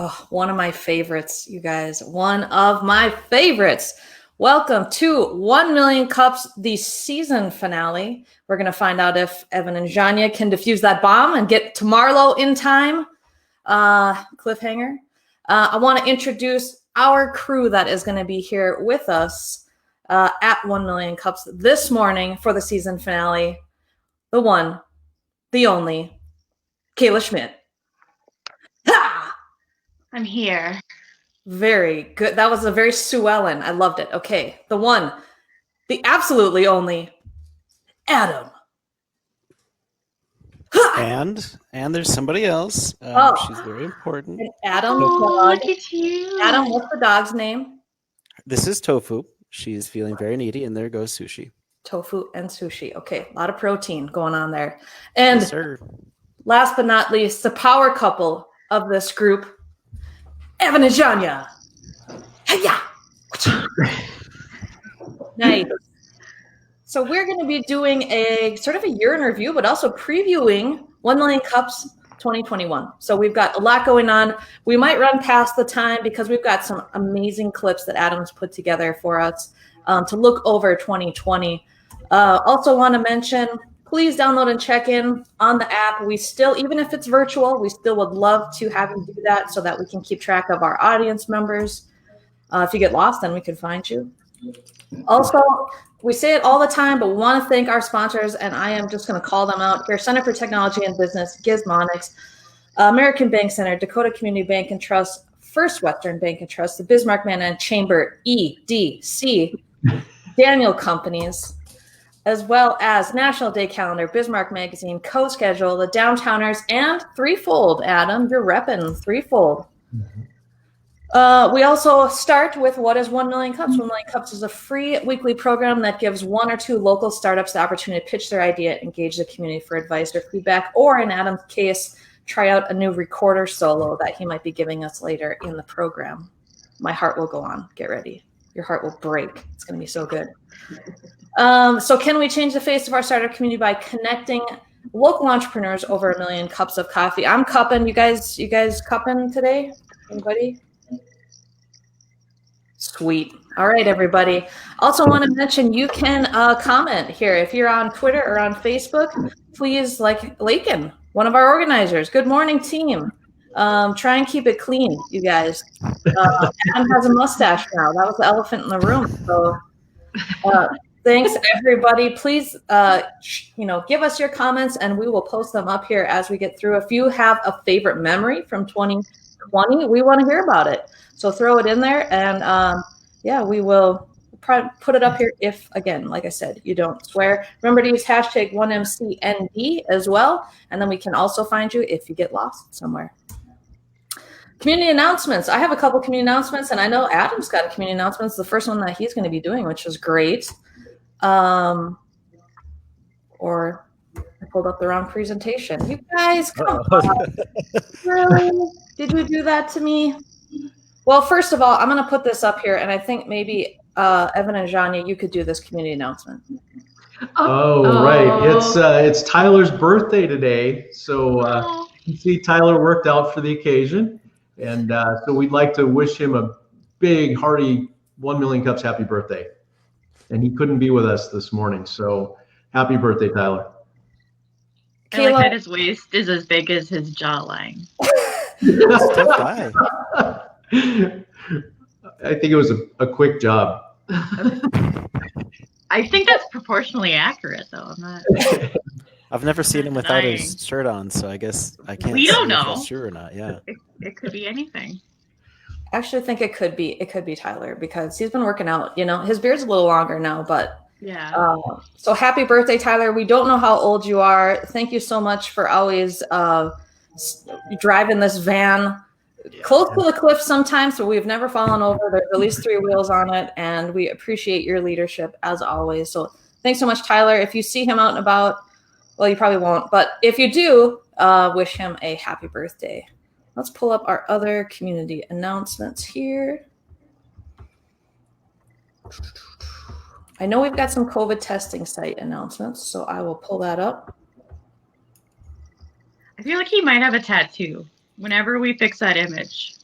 Oh, one of my favorites, you guys. One of my favorites. Welcome to 1 Million Cups, the season finale. We're going to find out if Evan and Ganya can defuse that bomb and get to Marlow in time. Cliffhanger. I want to introduce our crew that is going to be here with us at 1 Million Cups this morning for the season finale. The one, the only, Kayla Schmidt. Ha! I'm here. Very good. That was a very Sue Ellen. I loved it. Okay. The one, the absolutely only, Adam. And there's somebody else. She's very important. And Adam. Look at you. Adam, what's the dog's name? This is Tofu. She's feeling very needy, and there goes Sushi. Tofu and Sushi. Okay. A lot of protein going on there. And Yes, sir. last but not least, the power couple of this group, Evan and Ganya. Hey-ya! Nice. So we're going to be doing a sort of a year in review, but also previewing 1 Million Cups 2021. So we've got a lot going on. We might run past the time because we've got some amazing clips that Adam's put together for us to look over 2020. Also want to mention, please download and check in on the app. We still, even if it's virtual, we still would love to have you do that so that we can keep track of our audience members. If you get lost, then we can find you. Also, we say it all the time, but we want to thank our sponsors, and I am just going to call them out here. Center for Technology and Business, Gizmonics, American Bank Center, Dakota Community Bank and Trust, First Western Bank and Trust, the Bismarck Manor and Chamber, EDC, Daniel Companies, as well as National Day Calendar, Bismarck Magazine, Co-Schedule, the Downtowners, and Threefold. Adam, you're repping Threefold. We also start with what is 1 Million Cups. 1 Million Cups is a free weekly program that gives 1 or 2 local startups the opportunity to pitch their idea, engage the community for advice or feedback, or in Adam's case, try out a new recorder solo that he might be giving us later in the program. My heart will go on. Get ready. Your heart will break. It's going to be so good. So can we change the face of our startup community by connecting local entrepreneurs over 1 million cups of coffee? I'm cupping. You guys cupping today? Anybody? Sweet. All right, everybody. Also want to mention you can comment here. If you're on Twitter or on Facebook, please like Lakin, one of our organizers. Good morning, team. Try and keep it clean, you guys. Adam has a mustache now. That was the elephant in the room. So thanks, everybody. Please, give us your comments, and we will post them up here as we get through. If you have a favorite memory from 2020, we want to hear about it. So throw it in there, and we will put it up here if, again, like I said, you don't swear. Remember to use hashtag 1MCND as well, and then we can also find you if you get lost somewhere. Community announcements. I have a couple community announcements, and I know Adam's got a community announcement. It's the first one that he's going to be doing, which is great. Or I pulled up the wrong presentation. You guys, come on. Really? Did you do that to me? Well, first of all, I'm going to put this up here, and I think maybe Evan and Ganya, you could do this community announcement. Right. It's Tyler's birthday today, so you see Tyler worked out for the occasion, and so we'd like to wish him a big, hearty 1 Million Cups happy birthday. And he couldn't be with us this morning, so happy birthday, Tyler. I like that his waist is as big as his jawline. That's a tough guy. I think it was a quick job. I think that's proportionally accurate, though. I'm not. I've never seen him without his shirt on, so I guess I can't. We don't say if know. that's true or not. Yeah. It could be anything. I actually think it could be Tyler because he's been working out. His beard's a little longer now, but yeah. So happy birthday, Tyler. We don't know how old you are. Thank you so much for always driving this van close to the cliff sometimes, so we've never fallen over. There's at least 3 wheels on it, and we appreciate your leadership as always. So thanks so much, Tyler. If you see him out and about, well, you probably won't, but if you do, wish him a happy birthday. Let's pull up our other community announcements here. I know we've got some COVID testing site announcements, so I will pull that up. I feel like he might have a tattoo whenever we fix that image.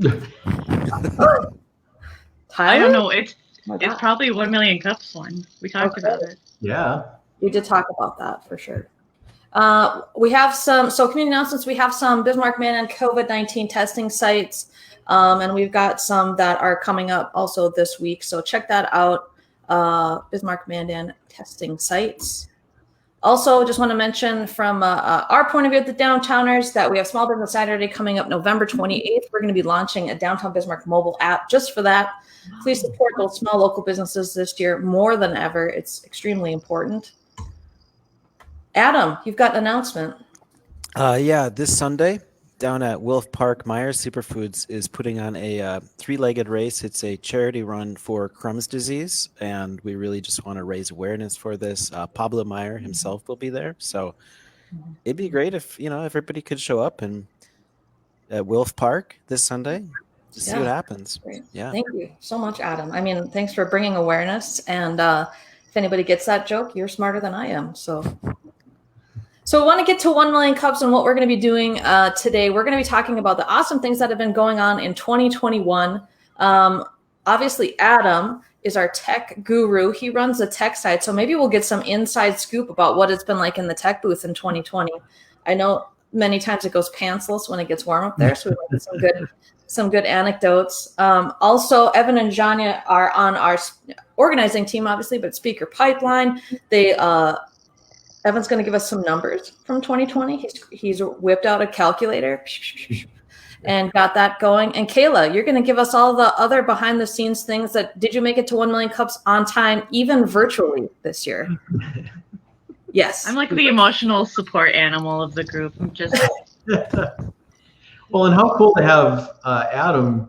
Tyler? I don't know. It's Oh, it's probably 1 million cups one. We talked about it. Yeah. We did talk about that for sure. We have some, community announcements. We have some Bismarck Man and COVID-19 testing sites, and we've got some that are coming up also this week. So check that out. Bismarck Mandan testing sites. Also, just want to mention from our point of view at the Downtowners that we have Small Business Saturday coming up November 28th. We're going to be launching a Downtown Bismarck mobile app just for that. Please support those small local businesses this year more than ever. It's extremely important. Adam, you've got an announcement. Yeah, this Sunday down at Wolf Park, Myers Superfoods is putting on a three-legged race. It's a charity run for Crohn's disease, and we really just want to raise awareness for this. Pablo Meyer himself will be there, so it'd be great if everybody could show up and at Wolf Park this Sunday to see what happens. Great. Yeah, thank you so much, Adam. I mean, thanks for bringing awareness, and if anybody gets that joke, you're smarter than I am. So we want to get to 1 million cups, and what we're going to be doing today. We're going to be talking about the awesome things that have been going on in 2021. Obviously, Adam is our tech guru. He runs the tech side, so maybe we'll get some inside scoop about what it's been like in the tech booth in 2020. I know many times it goes pantsless when it gets warm up there, so we might get some good anecdotes. Also, Evan and Ganya are on our organizing team, obviously, but speaker pipeline. Evan's going to give us some numbers from 2020. He's whipped out a calculator and got that going. And Kayla, you're going to give us all the other behind the scenes things did you make it to 1 million cups on time, even virtually this year? Yes. I'm like the emotional support animal of the group. I'm just. Well, and how cool to have Adam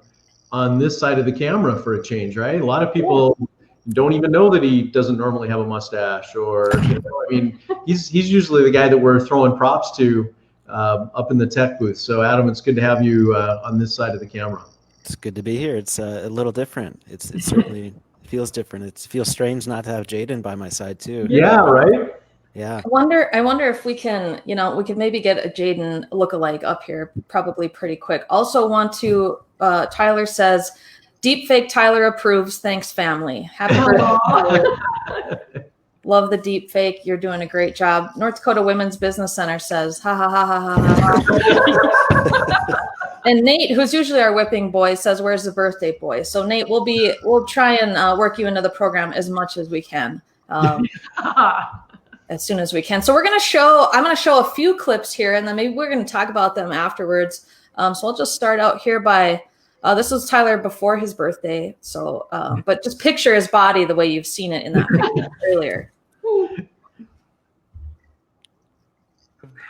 on this side of the camera for a change, right? A lot of people don't even know that he doesn't normally have a mustache, or I mean, he's usually the guy that we're throwing props to up in the tech booth. So Adam, it's good to have you on this side of the camera. it's good to be here. It's a little different. It certainly feels different. It feels strange not to have Jaden by my side too. Yeah, right. Yeah. I wonder if we can, we could maybe get a Jaden lookalike up here probably pretty quick. Also want to, Tyler says, deepfake Tyler approves. Thanks, family. Happy birthday. Love the deepfake. You're doing a great job. North Dakota Women's Business Center says, ha ha ha ha ha ha. And Nate, who's usually our whipping boy, says, where's the birthday boy? So Nate, we'll try and work you into the program as much as we can. As soon as we can. So I'm going to show a few clips here, and then maybe we're going to talk about them afterwards. So I'll just start out here by, this was Tyler before his birthday. So, but just picture his body the way you've seen it in that picture earlier.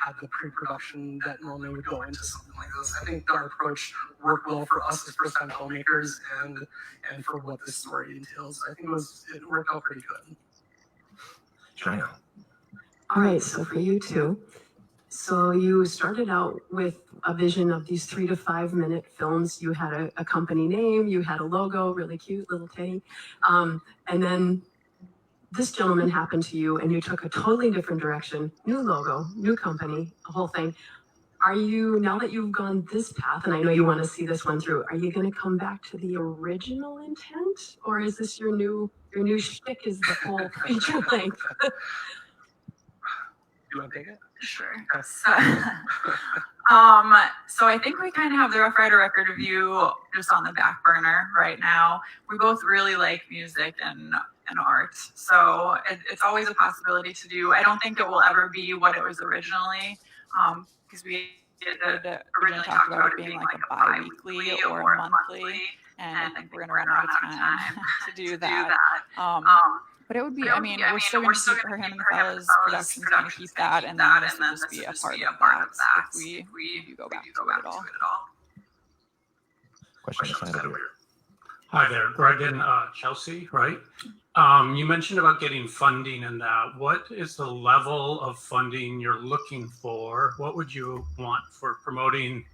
Had the pre-production that normally would go into something like this. I think our approach worked well for us as first-time filmmakers and for what this story entails. I think it worked out pretty good. China. All right, so for you too. So you started out with a vision of these 3 to 5 minute films. You had a company name, you had a logo, really cute, little Teddy. And then this gentleman happened to you and you took a totally different direction, new logo, new company, the whole thing. Are you, now that you've gone this path, and I know you want to see this one through, are you going to come back to the original intent? Or is this your new shtick is the whole feature length? You want to take it? Sure. So I think we kind of have the Rough Rider record review just on the back burner right now. We both really like music and art, so it's always a possibility to do. I don't think it will ever be what it was originally, because we did originally talk about it being like a bi-weekly or a monthly, and I think we're gonna run out of time to do that. But it would be, I mean, we're still going to keep For Him and the Fellas Productions, going to keep that, and then this will just be a part of that if we go back to it at all. Question side over here. Hi there, Greg and Chelsea, right? You mentioned about getting funding and that. What is the level of funding you're looking for? What would you want for promoting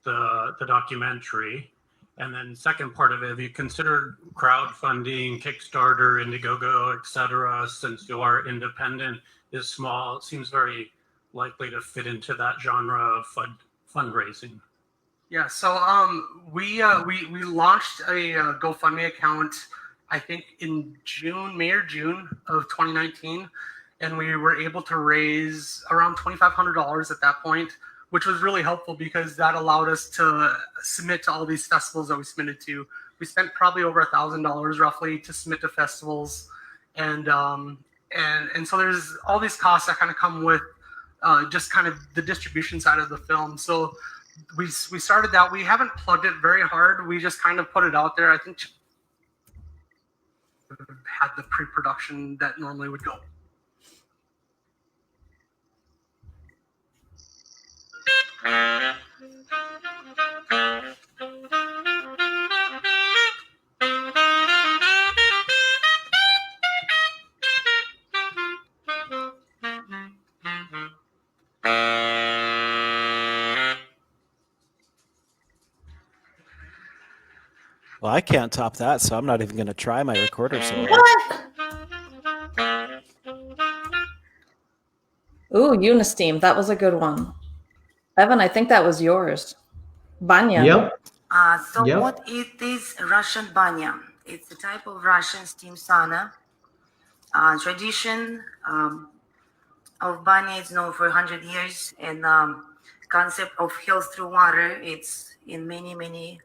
the documentary? And then second part of it, have you considered crowdfunding, Kickstarter, Indiegogo, etc.? Since you are independent, is small, it seems very likely to fit into that genre of fundraising. Yeah, so we launched a GoFundMe account, I think in May or June of 2019, and we were able to raise around $2,500 at that point, which was really helpful because that allowed us to submit to all these festivals that we submitted to. We spent probably over $1,000 roughly to submit to festivals, and so there's all these costs that kind of come with just kind of the distribution side of the film. So we started that. We haven't plugged it very hard. We just kind of put it out there. I think had the pre-production that normally would go. Well, I can't top that, so I'm not even going to try my recorder solo. What? Ooh, Unisteam. That was a good one. Evan, I think that was yours. Banya. Yep. So Yep. what it is Russian banya? It's a type of Russian steam sauna. Tradition of banya is known for 100 years, and concept of health through water, it's in many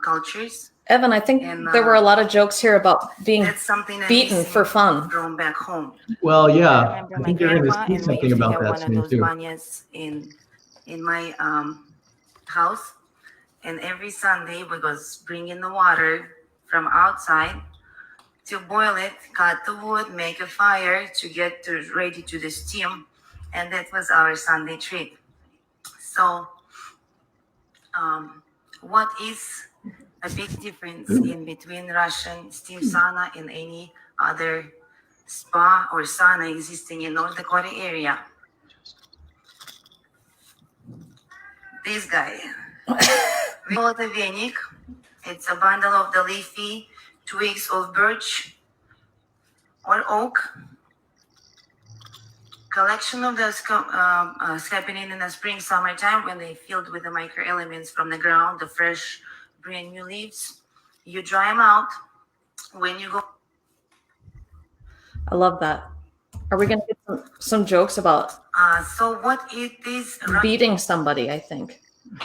cultures. Evan, I think And, there were a lot of jokes here about being That's something that beaten is for fun. from back home. Well, I yeah. remember I my think you're going to grandma see and we something used to about have that one of soon those too. banyas in my house, and every Sunday we was bringing the water from outside to boil it, cut the wood, make a fire to get ready to the steam, and that was our Sunday treat. So, what is a big difference in between Russian steam sauna and any other spa or sauna existing in North Dakota area? This guy. We call it a venik. It's a bundle of the leafy twigs of birch or oak. Collection of those happening in the spring, summertime when they filled with the microelements from the ground, the fresh, brand new leaves. You dry them out. When you go. I love that. Are we going to get some jokes about So what it is? beating somebody, I think.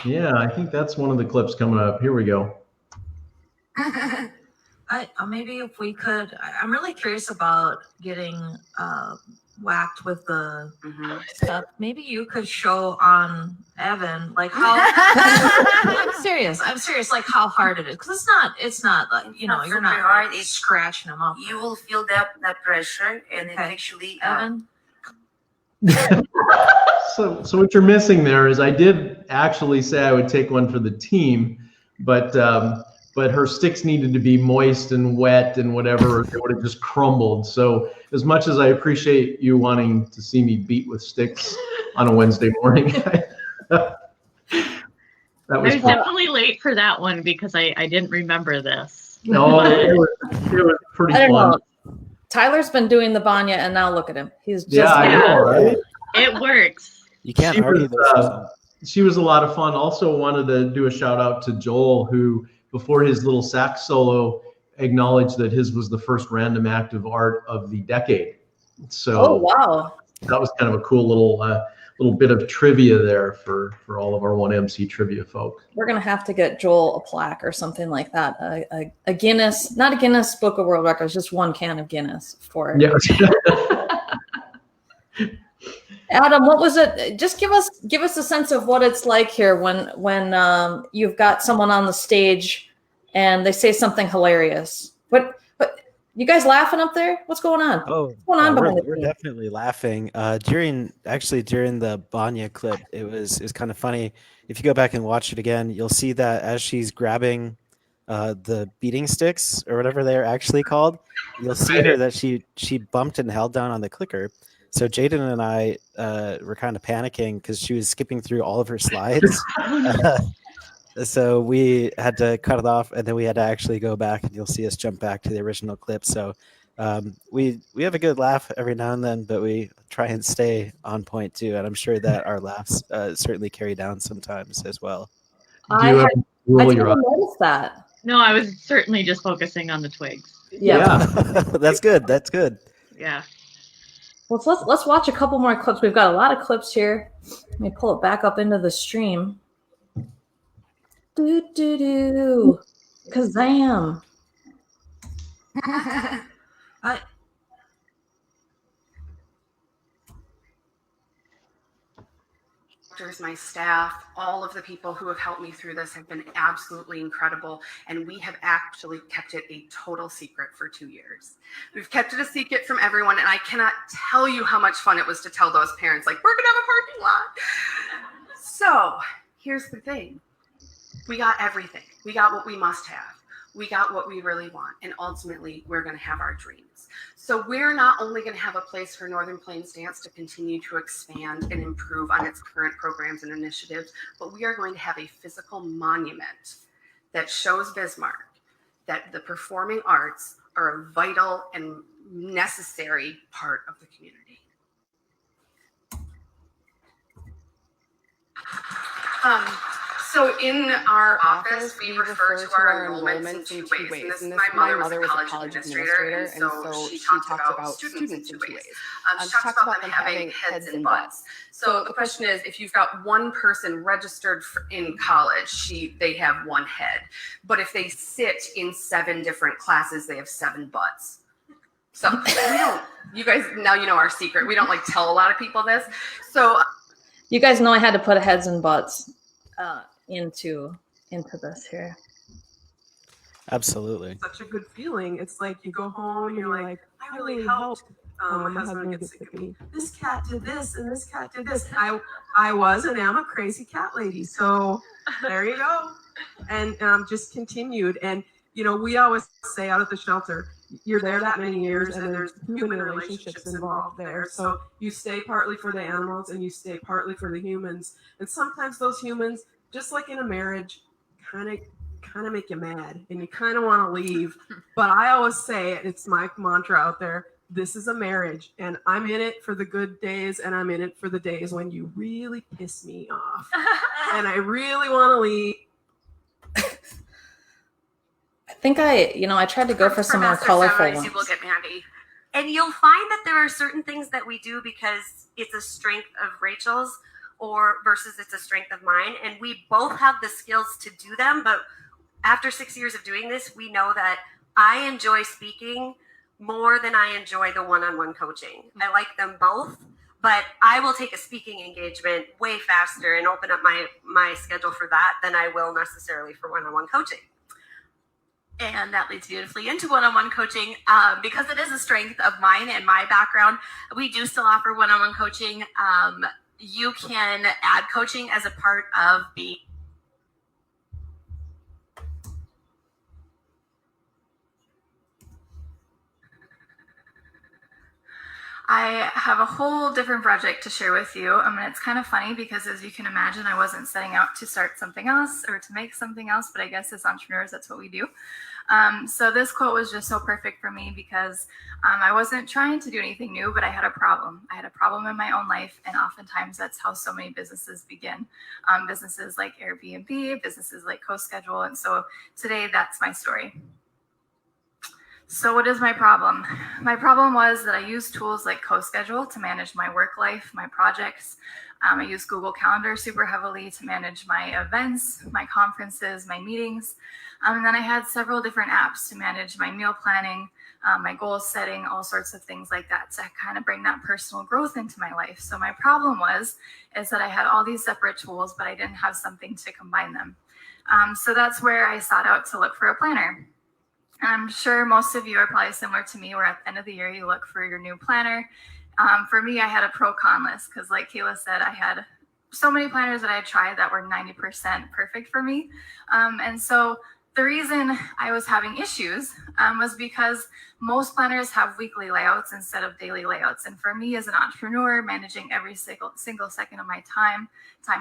Yeah, I think that's one of the clips coming up. Here we go. Maybe if we could, I'm really curious about getting whacked with the stuff. Maybe you could show on Evan like how. I'm serious, like how hard it is, because it's not like Not you're super not hard. like, It's scratching them up. You will feel that pressure, and it Okay. actually. Evan. So what you're missing there is I did actually say I would take one for the team, but her sticks needed to be moist and wet and whatever, or they would have just crumbled. So as much as I appreciate you wanting to see me beat with sticks on a Wednesday morning, that I was was fun. definitely late for that one because I didn't remember this. No, it was pretty I don't fun. know. Tyler's been doing the banya, and now look at him. He's just Yeah, I know, right? It works. You can't She argue was, those results. She was a lot of fun. Also wanted to do a shout out to Joel, who before his little sax solo acknowledged that his was the first random act of art of the decade. So Oh wow. that was kind of a cool little bit of trivia there for all of our 1MC trivia folk. We're gonna have to get Joel a plaque or something like that. A Guinness, not a Guinness Book of World Records, just one can of Guinness for it. Yeah. Adam, what was it? Just give us a sense of what it's like here when you've got someone on the stage and they say something hilarious. But you guys laughing up there? What's going on? Oh, What's going on behind the we're scenes? definitely laughing. During the Banya clip, it was kind of funny. If you go back and watch it again, you'll see that as she's grabbing the beating sticks or whatever they're actually called, you'll see her that she bumped and held down on the clicker. So Jaden and I were kind of panicking because she was skipping through all of her slides. So we had to cut it off, and then we had to actually go back, and you'll see us jump back to the original clip. So we have a good laugh every now and then, but we try and stay on point too. And I'm sure that our laughs certainly carry down sometimes as well. I you have had, roll I didn't your even eyes? notice that. No, I was certainly just focusing on the twigs. Yeah. That's good. That's good. Yeah. Well, so let's watch a couple more clips. We've got a lot of clips here. Let me pull it back up into the stream. Do do do. Kazam. My staff, all of the people who have helped me through this have been absolutely incredible. And we have actually kept it a total secret for 2 years. We've kept it a secret from everyone. And I cannot tell you how much fun it was to tell those parents, like, we're going to have a parking lot. So here's the thing. We got everything. We got what we must have. We got what we really want. And ultimately, we're going to have our dreams. So we're not only going to have a place for Northern Plains Dance to continue to expand and improve on its current programs and initiatives, but we are going to have a physical monument that shows Bismarck that the performing arts are a vital and necessary part of the community. So in our office, we refer to our enrollments in two ways. And my mother was a college administrator, and so she talks about students in two ways. She talks about them having heads and butts. So the question is, if you've got one person registered in college, they have one head. But if they sit in 7 different classes, they have 7 butts. So we don't, you guys, now you know our secret. We don't like tell a lot of people this. So you guys know I had to put heads and butts into this here. Absolutely. Such a good feeling. It's like you go home and you're like, I really helped my husband get sick of me. This cat did this and this cat did this. I was and am a crazy cat lady. So there you go. And just continued. And you know, we always say out at the shelter, you're there that many years and there's human relationships involved there. So you stay partly for the animals and you stay partly for the humans. And sometimes those humans, just like in a marriage, kind of make you mad and you kind of want to leave. But I always say, it's my mantra out there, this is a marriage and I'm in it for the good days and I'm in it for the days when you really piss me off and I really want to leave. I think I tried to go for some more colorful ones. Will get Mandy. And you'll find that there are certain things that we do because it's a strength of Rachel's or versus it's a strength of mine. And we both have the skills to do them. But after 6 years of doing this, we know that I enjoy speaking more than I enjoy the one-on-one coaching. I like them both, but I will take a speaking engagement way faster and open up my schedule for that than I will necessarily for one-on-one coaching. And that leads beautifully into one-on-one coaching. Because it is a strength of mine and my background, we do still offer one-on-one coaching. You can add coaching as a part of being. I have a whole different project to share with you. It's kind of funny because, as you can imagine, I wasn't setting out to start something else or to make something else, but I guess as entrepreneurs, that's what we do. So this quote was just so perfect for me because I wasn't trying to do anything new, but I had a problem. I had a problem in my own life, and oftentimes that's how so many businesses begin. Businesses like Airbnb, businesses like CoSchedule, and so today that's my story. So what is my problem? My problem was that I used tools like CoSchedule to manage my work life, my projects. I use Google Calendar super heavily to manage my events, my conferences, my meetings. And then I had several different apps to manage my meal planning, my goal setting, all sorts of things like that to kind of bring that personal growth into my life. So my problem is that I had all these separate tools, but I didn't have something to combine them. So that's where I sought out to look for a planner. I'm sure most of you are probably similar to me, where at the end of the year, you look for your new planner. For me, I had a pro-con list because like Kayla said, I had so many planners that I had tried that were 90% perfect for me. And so the reason I was having issues was because most planners have weekly layouts instead of daily layouts. And for me as an entrepreneur, managing every single second of my time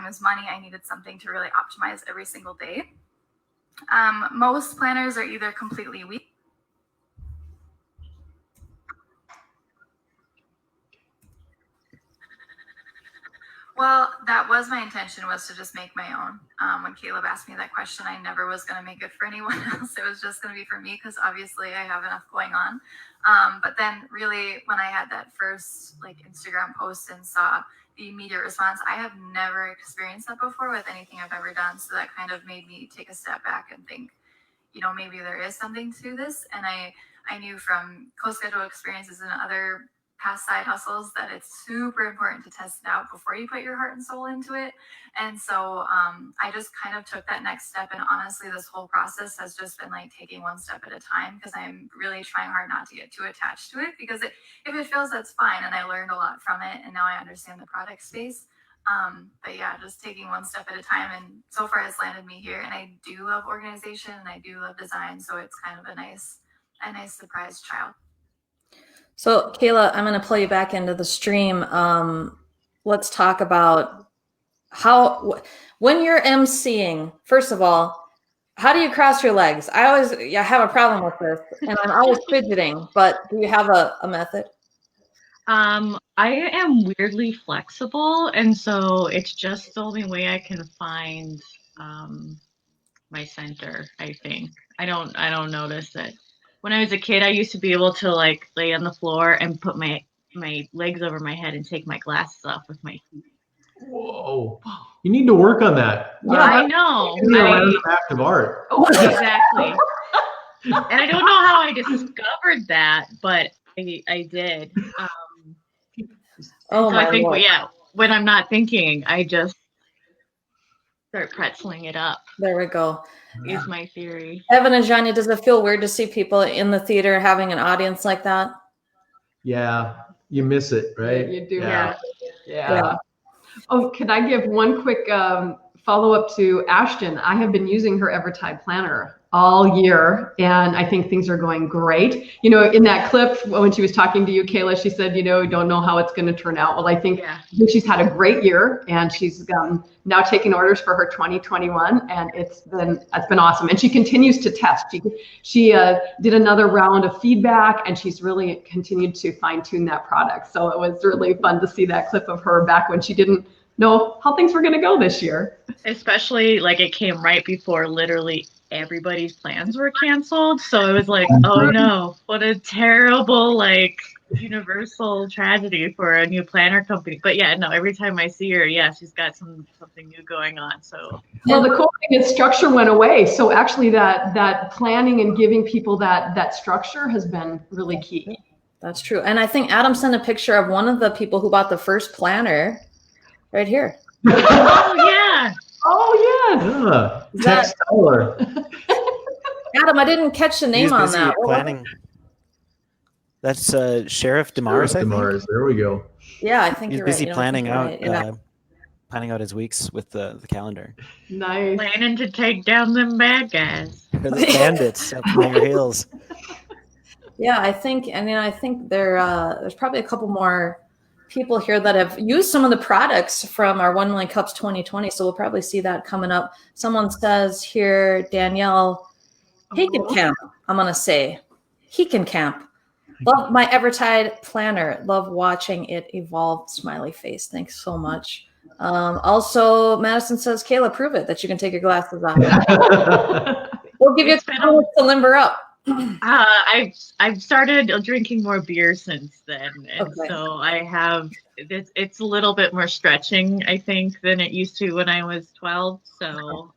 is money. I needed something to really optimize every single day. Most planners are either completely weak. Well, that was my intention, was to just make my own. When Caleb asked me that question, I never was going to make it for anyone else. It was just going to be for me because obviously I have enough going on. But then really when I had that first like Instagram post and saw the immediate response, I have never experienced that before with anything I've ever done. So that kind of made me take a step back and think, maybe there is something to this. And I knew from co-schedule experiences and other past side hustles that it's super important to test it out before you put your heart and soul into it. And so I just kind of took that next step. And honestly, this whole process has just been like taking one step at a time because I'm really trying hard not to get too attached to it because if it fails, that's fine. And I learned a lot from it. And now I understand the product space. But yeah, just taking one step at a time. And so far it's landed me here. And I do love organization and I do love design. So it's kind of a nice surprise child. So Kayla, I'm going to pull you back into the stream. Let's talk about when you're emceeing, first of all, how do you cross your legs? I have a problem with this and I'm always fidgeting, but do you have a method? I am weirdly flexible, and so it's just the only way I can find my center, I think. I don't notice it. When I was a kid, I used to be able to like lay on the floor and put my legs over my head and take my glasses off with my feet. Whoa. You need to work on that. Yeah, I know. It's a random act of art. Exactly. And I don't know how I discovered that, but I did. So I think, when I'm not thinking, I just start pretzeling it up. There we go. Is my theory. Evan and Ganya, does it feel weird to see people in the theater having an audience like that? Yeah, you miss it, right? You do. Yeah. Oh, can I give one quick follow-up to Ashton? I have been using her Evertide planner all year, and I think things are going great. In that clip when she was talking to you, Kayla, she said, don't know how it's going to turn out. Well, I think she's had a great year, and she's now taking orders for her 2021, and it's been awesome. And she continues to test. She did another round of feedback, and she's really continued to fine-tune that product. So it was really fun to see that clip of her back when she didn't know how things were going to go this year. Especially like it came right before literally everybody's plans were canceled. So it was like, oh no, what a terrible, like universal tragedy for a new planner company. But yeah, no, every time I see her, she's got something new going on. So well, the cool thing is structure went away. So actually that planning and giving people that structure has been really key. That's true. And I think Adam sent a picture of one of the people who bought the first planner right here. Oh yeah. Oh yeah. Text Tyler. Adam, I didn't catch the name on that. Planning. That's Sheriff Demars. Demars. There we go. Yeah, I think he's you're busy right. planning out his weeks with the calendar. Nice. Planning to take down them bad guys. The bandits up on your heels. Yeah, I think there's probably a couple more people here that have used some of the products from our 1 Million Cups 2020. So we'll probably see that coming up. Someone says here, Danielle, he can camp. I'm going to say he can camp. Love my Evertide planner. Love watching it evolve. Smiley face. Thanks so much. Also, Madison says, Kayla, prove it that you can take your glasses off. We'll give you a couple minutes to limber up. I've started drinking more beer since then, and so I have. It's a little bit more stretching, I think, than it used to when I was 12. So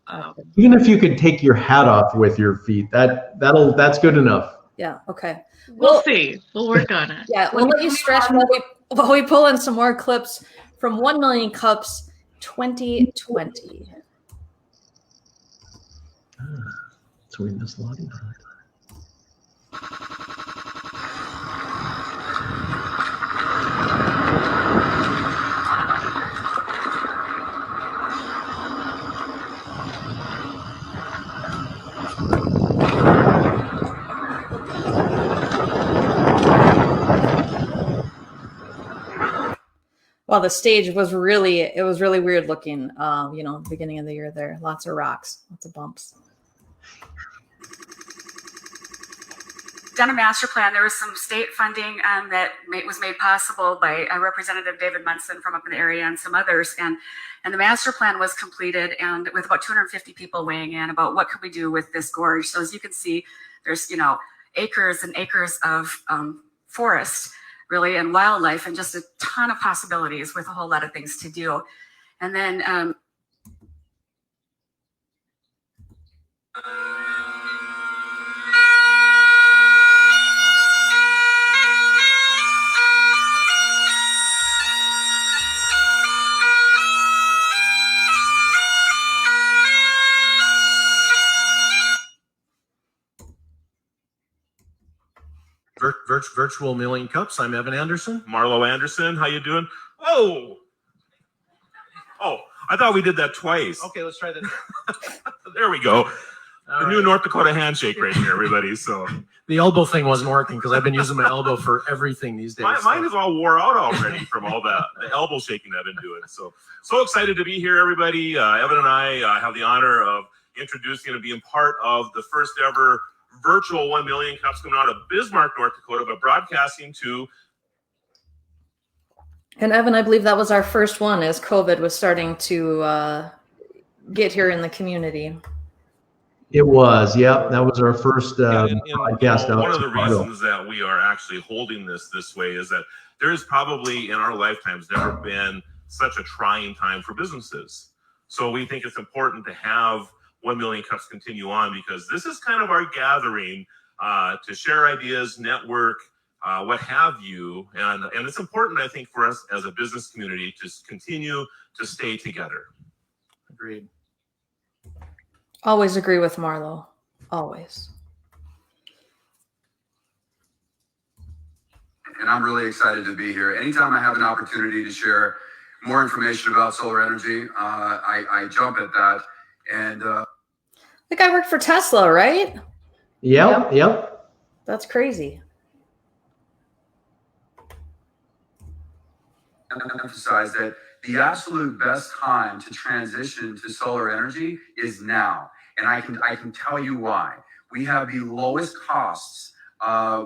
even if you could take your hat off with your feet, that's good enough. Yeah. Okay. We'll see. We'll work on it. Yeah, we'll let you stretch while we pull in some more clips from 1 Million Cups 2020. So we missed a lot of that. Well, the stage was really weird looking. Beginning of the year there, lots of rocks, lots of bumps. done a master plan. There was some state funding that was made possible by Representative David Munson from up in the area and some others. And the master plan was completed, and with about 250 people weighing in about what could we do with this gorge. So as you can see, there's, you know, acres and acres of forest, really, and wildlife, and just a ton of possibilities with a whole lot of things to do. And then Virtual Million Cups. I'm Evan Anderson. Marlo Anderson, how you doing? Oh, I thought we did that twice. Okay, let's try that. There we go. The new right. North Dakota handshake right here, everybody. So The elbow thing wasn't working because I've been using my elbow for everything these days. mine is all wore out already from all the elbow shaking I've been doing. So excited to be here, everybody. Evan and I have the honor of introducing and being part of the first ever virtual 1 million cups coming out of Bismarck, North Dakota, but broadcasting to. And Evan, I believe that was our first one as COVID was starting to get here in the community. It was, yeah. That was our first broadcast out. One of the reasons that we are actually holding this way is that there has probably in our lifetimes never been such a trying time for businesses. So we think it's important to have 1 million cups continue on, because this is kind of our gathering to share ideas, network, what have you. And it's important, I think, for us as a business community to continue to stay together. Agreed. Always agree with Marlo. Always. And I'm really excited to be here. Anytime I have an opportunity to share more information about solar energy, I jump at that. And the guy worked for Tesla, right? Yep. That's crazy. emphasize that the absolute best time to transition to solar energy is now. And I can tell you why. We have the lowest costs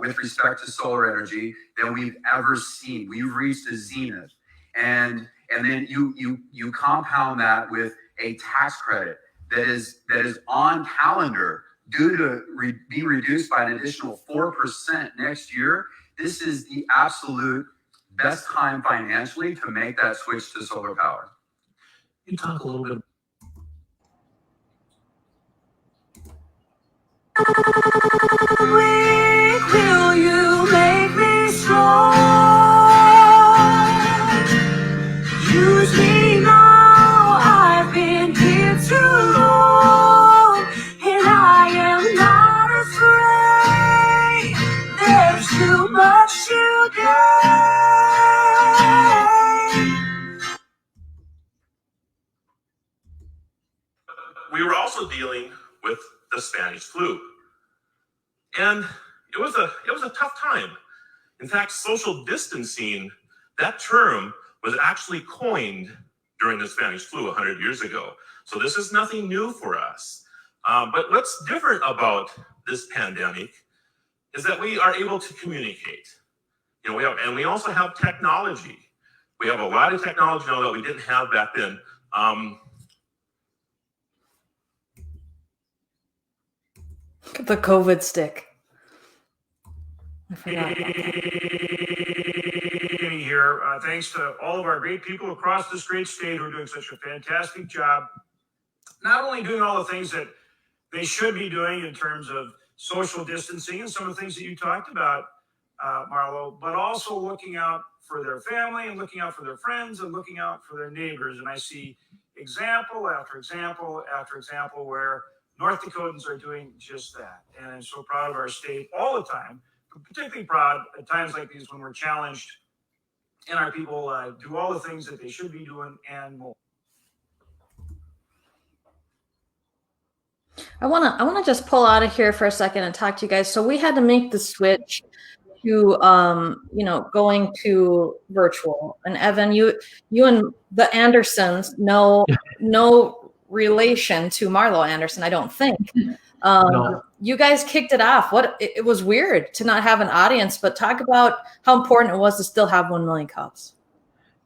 with respect to solar energy than we've ever seen. We've reached a zenith. And then you compound that with a tax credit that is on calendar due to be reduced by an additional 4% next year. This is the absolute best time financially to make that switch to solar power. You talk a little bit. Will you make me strong? Use me now, I've been here too long, and I am not afraid. There's too much to gain. We were also dealing with the Spanish flu. And it was a tough time. In fact, social distancing, that term was actually coined during the Spanish flu 100 years ago. So this is nothing new for us. But what's different about this pandemic is that we are able to communicate. You know, we also have technology. We have a lot of technology now that we didn't have back then. The COVID stick. I forgot. Here, thanks to all of our great people across this great state who are doing such a fantastic job, not only doing all the things that they should be doing in terms of social distancing and some of the things that you talked about, Marlo, but also looking out for their family and looking out for their friends and looking out for their neighbors. And I see example after example after example where North Dakotans are doing just that. And I'm so proud of our state all the time, but particularly proud at times like these when we're challenged and our people do all the things that they should be doing and more. I wanna just pull out of here for a second and talk to you guys. So we had to make the switch to going to virtual. And Evan, you and the Andersons know relation to Marlo Anderson, I don't think. No. You guys kicked it off. It was weird to not have an audience, but talk about how important it was to still have 1 million cups.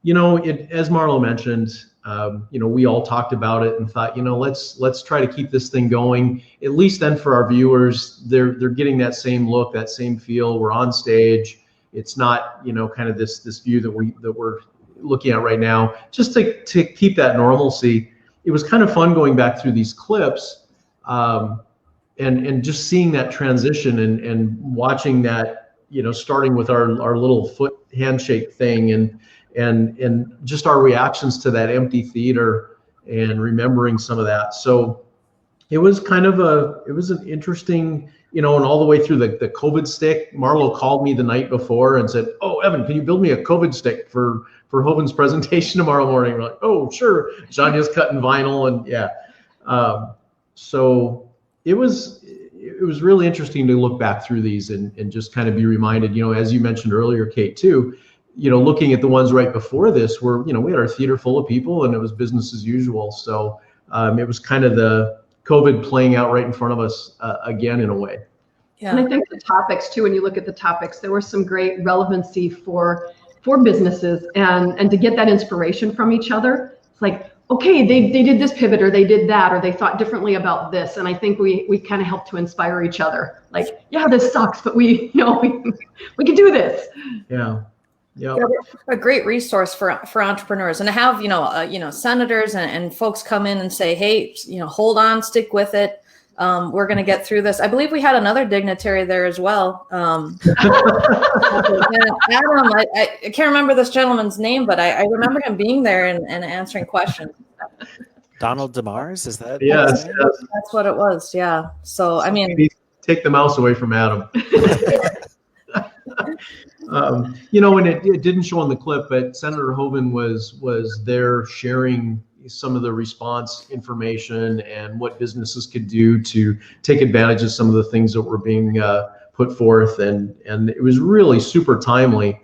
As Marlo mentioned, we all talked about it and thought, let's try to keep this thing going. At least then for our viewers, they're getting that same look, that same feel. We're on stage. It's not, kind of this view that we're looking at right now. Just to keep that normalcy. It was kind of fun going back through these clips, and just seeing that transition and watching that, starting with our little foot handshake thing and just our reactions to that empty theater and remembering some of that. So it was kind of an interesting, and all the way through the COVID stick. Marlo called me the night before and said, "Oh, Evan, can you build me a COVID stick for Hoven's presentation tomorrow morning?" We're like, "Oh, sure." Janya's cutting vinyl and yeah. So it was really interesting to look back through these and just kind of be reminded, as you mentioned earlier, Kate, too, looking at the ones right before this where, we had our theater full of people and it was business as usual. So it was kind of the COVID playing out right in front of us again, in a way. Yeah. And I think the topics too, when you look at the topics, there was some great relevancy for businesses and to get that inspiration from each other. It's like, okay, they did this pivot or they did that or they thought differently about this. And I think we kind of helped to inspire each other. Like, yeah, this sucks, but we can do this. Yeah. Yep. A great resource for entrepreneurs, and to have senators and folks come in and say, hey, hold on, stick with it. We're going to get through this. I believe we had another dignitary there as well. Adam, I can't remember this gentleman's name, but I remember him being there and answering questions. Donald DeMars, is that? Yes, that's what it was. Yeah. So I mean, take the mouse away from Adam. And it didn't show on the clip, but Senator Hoven was there sharing some of the response information and what businesses could do to take advantage of some of the things that were being put forth, and it was really super timely.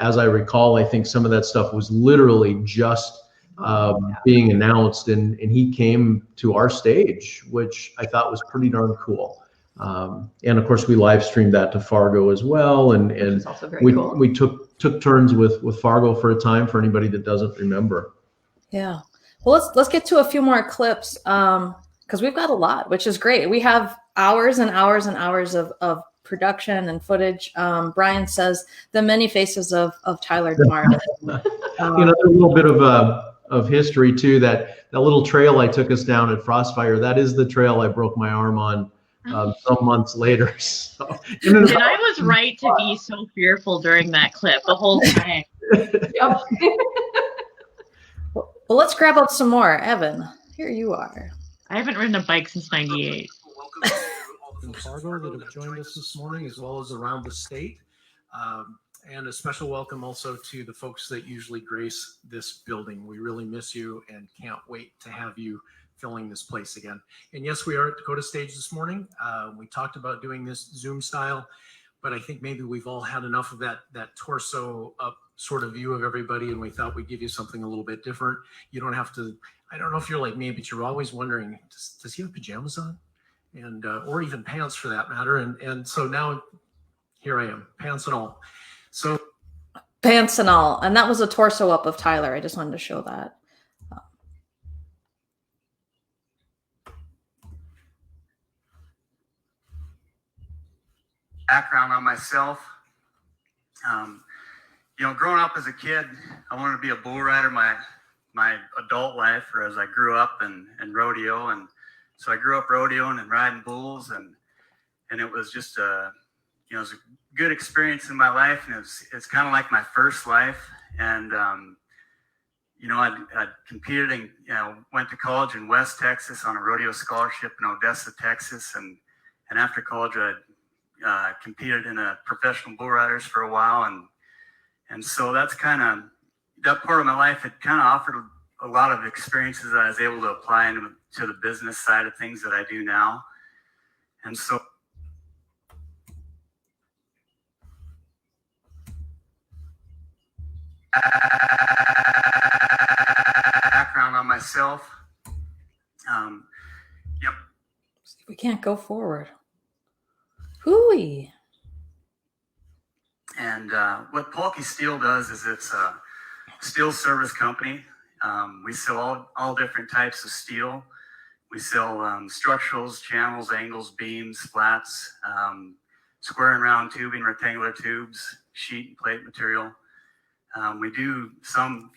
As I recall, I think some of that stuff was literally just being announced, and he came to our stage, which I thought was pretty darn cool. And of course, we live streamed that to Fargo as well, and cool. We took turns with Fargo for a time for anybody that doesn't remember. Yeah. Well, let's get to a few more clips because we've got a lot, which is great. We have hours and hours and hours of production and footage. Brian says the many faces of Tyler DeMars. There's a little bit of history too. That little trail I took us down at Frostfire, that is the trail I broke my arm on some months later. So, and I was right to be so fearful during that clip the whole time. Yep. Well, let's grab out some more. Evan, here you are. I haven't ridden a bike since '98. In Fargo that have joined us this morning, as well as around the state. And a special welcome also to the folks that usually grace this building. We really miss you and can't wait to have you filling this place again. And yes, we are at Dakota Stage this morning. We talked about doing this Zoom style, but I think maybe we've all had enough of that torso up sort of view of everybody, and we thought we'd give you something a little bit different. You don't have to, I don't know if you're like me, but you're always wondering, does he have pajamas on? And or even pants for that matter. And so now here I am, pants and all. So pants and all. And that was a torso up of Tyler. I just wanted to show that. Background on myself. Growing up as a kid, I wanted to be a bull rider my adult life, or as I grew up and rodeo. And so I grew up rodeoing and riding bulls, and it was just it was a good experience in my life, and it's kind of like my first life. And I competed and went to college in West Texas on a rodeo scholarship in Odessa, Texas, and after college I competed in a professional bull riders for a while, and so that's kind of that part of my life. It kind of offered a lot of experiences that I was able to apply into the business side of things that I do now. And so background on myself. Yep. We can't go forward. Hooey. And what Polky Steel does is it's a steel service company. We sell all different types of steel. We sell structurals, channels, angles, beams, flats, square and round tubing, rectangular tubes, sheet and plate material. We do some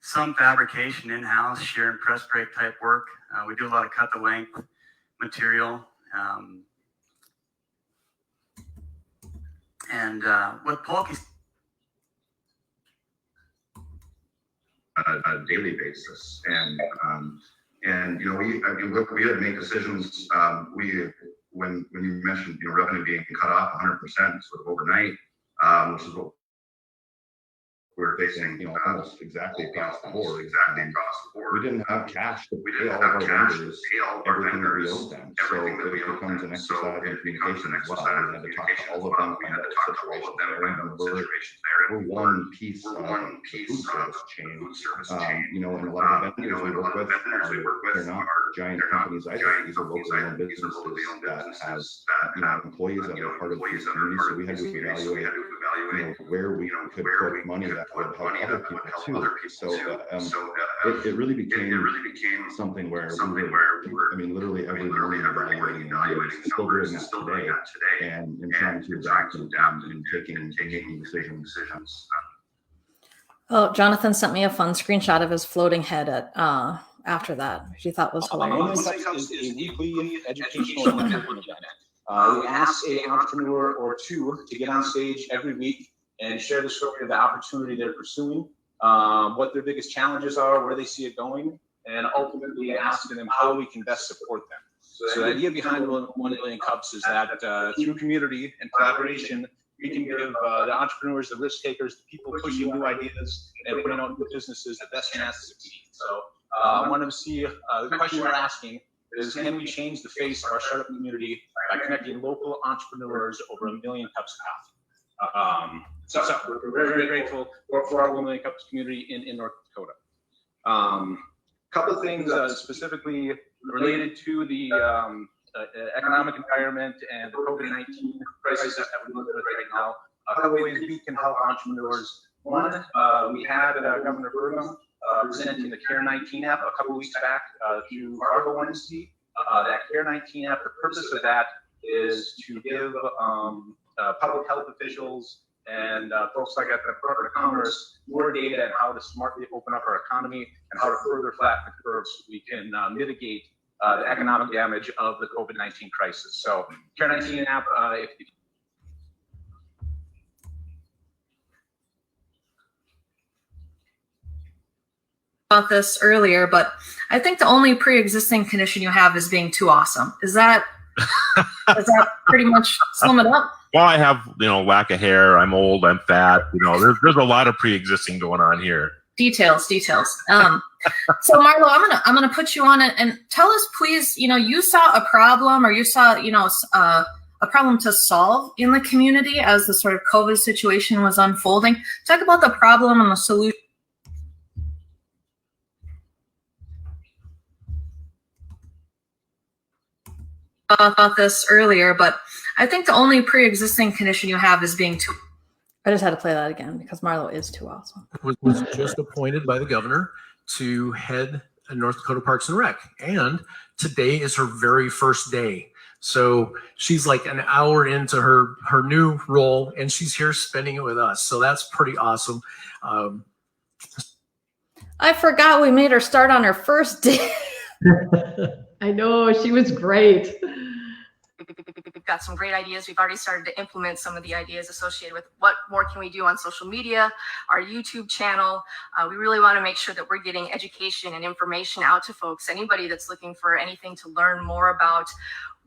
fabrication in-house, shear and press brake type work. We do a lot of cut the length material. And what Polky on a daily basis, and you know, we had to make decisions. When you mentioned, you know, revenue being cut off 100% sort of overnight, which is what we're facing, you know, almost exactly across the board. We didn't have cash to pay all of our vendors everything that we owed them. So it becomes an exercise in communication as well. We had to talk to all of them about the situation there, and we're one piece of the food service chain. You know, and a lot of the vendors we work with, they're not giant companies either. These are locally owned businesses that have, you know, employees that are part of the community. So we had to evaluate, you know, where we could put money that would help other people too. So it really became something where we were, I mean, literally every morning evaluating, and still doing that today, and trying to adapt and making decisions. Oh, Jonathan sent me a fun screenshot of his floating head at after that, which he thought was hilarious. Is a weekly educational networking event. We ask an entrepreneur or two to get on stage every week and share the story of the opportunity they're pursuing, what their biggest challenges are, where they see it going, and ultimately asking them how we can best support them. So the idea behind 1 Million Cups is that through community and collaboration, we can give the entrepreneurs, the risk takers, the people pushing new ideas and putting out new businesses the best chance to succeed. So I want to see the question we're asking is, can we change the face of our startup community by connecting local entrepreneurs over 1 million cups of coffee? So we're very, very grateful for our 1 Million Cups community in North Dakota. Couple of things specifically related to the economic environment and the COVID-19 crisis that we're dealing with right now. A couple of ways we can help entrepreneurs. One, we had Governor Herzog presenting the Care-19 app a couple of weeks back through Fargo Wednesday. That Care-19 app, the purpose of that is to give public health officials and folks like at the Department of Commerce more data on how to smartly open up our economy and how to further flatten the curve so we can mitigate the economic damage of the COVID-19 crisis. So Care-19 app, if about this earlier, but I think the only pre-existing condition you have is being too awesome. Is that does that pretty much sum it up? Well, I have, you know, lack of hair. I'm old. I'm fat. You know, there's a lot of pre-existing going on here. Details. So Marlo, I'm gonna put you on it and tell us, please. You know, you saw a problem, or you saw, you know, a problem to solve in the community as the sort of COVID situation was unfolding. Talk about the problem and the solution. About this earlier, but I think the only pre-existing condition you have is being too. I just had to play that again because Marlo is too awesome. Was just appointed by the governor to head North Dakota Parks and Rec, and today is her very first day. So she's like an hour into her new role, and she's here spending it with us. So that's pretty awesome. I forgot we made her start on her first day. I know, she was great. We've got some great ideas. We've already started to implement some of the ideas associated with what more can we do on social media, our YouTube channel. We really want to make sure that we're getting education and information out to folks. Anybody that's looking for anything to learn more about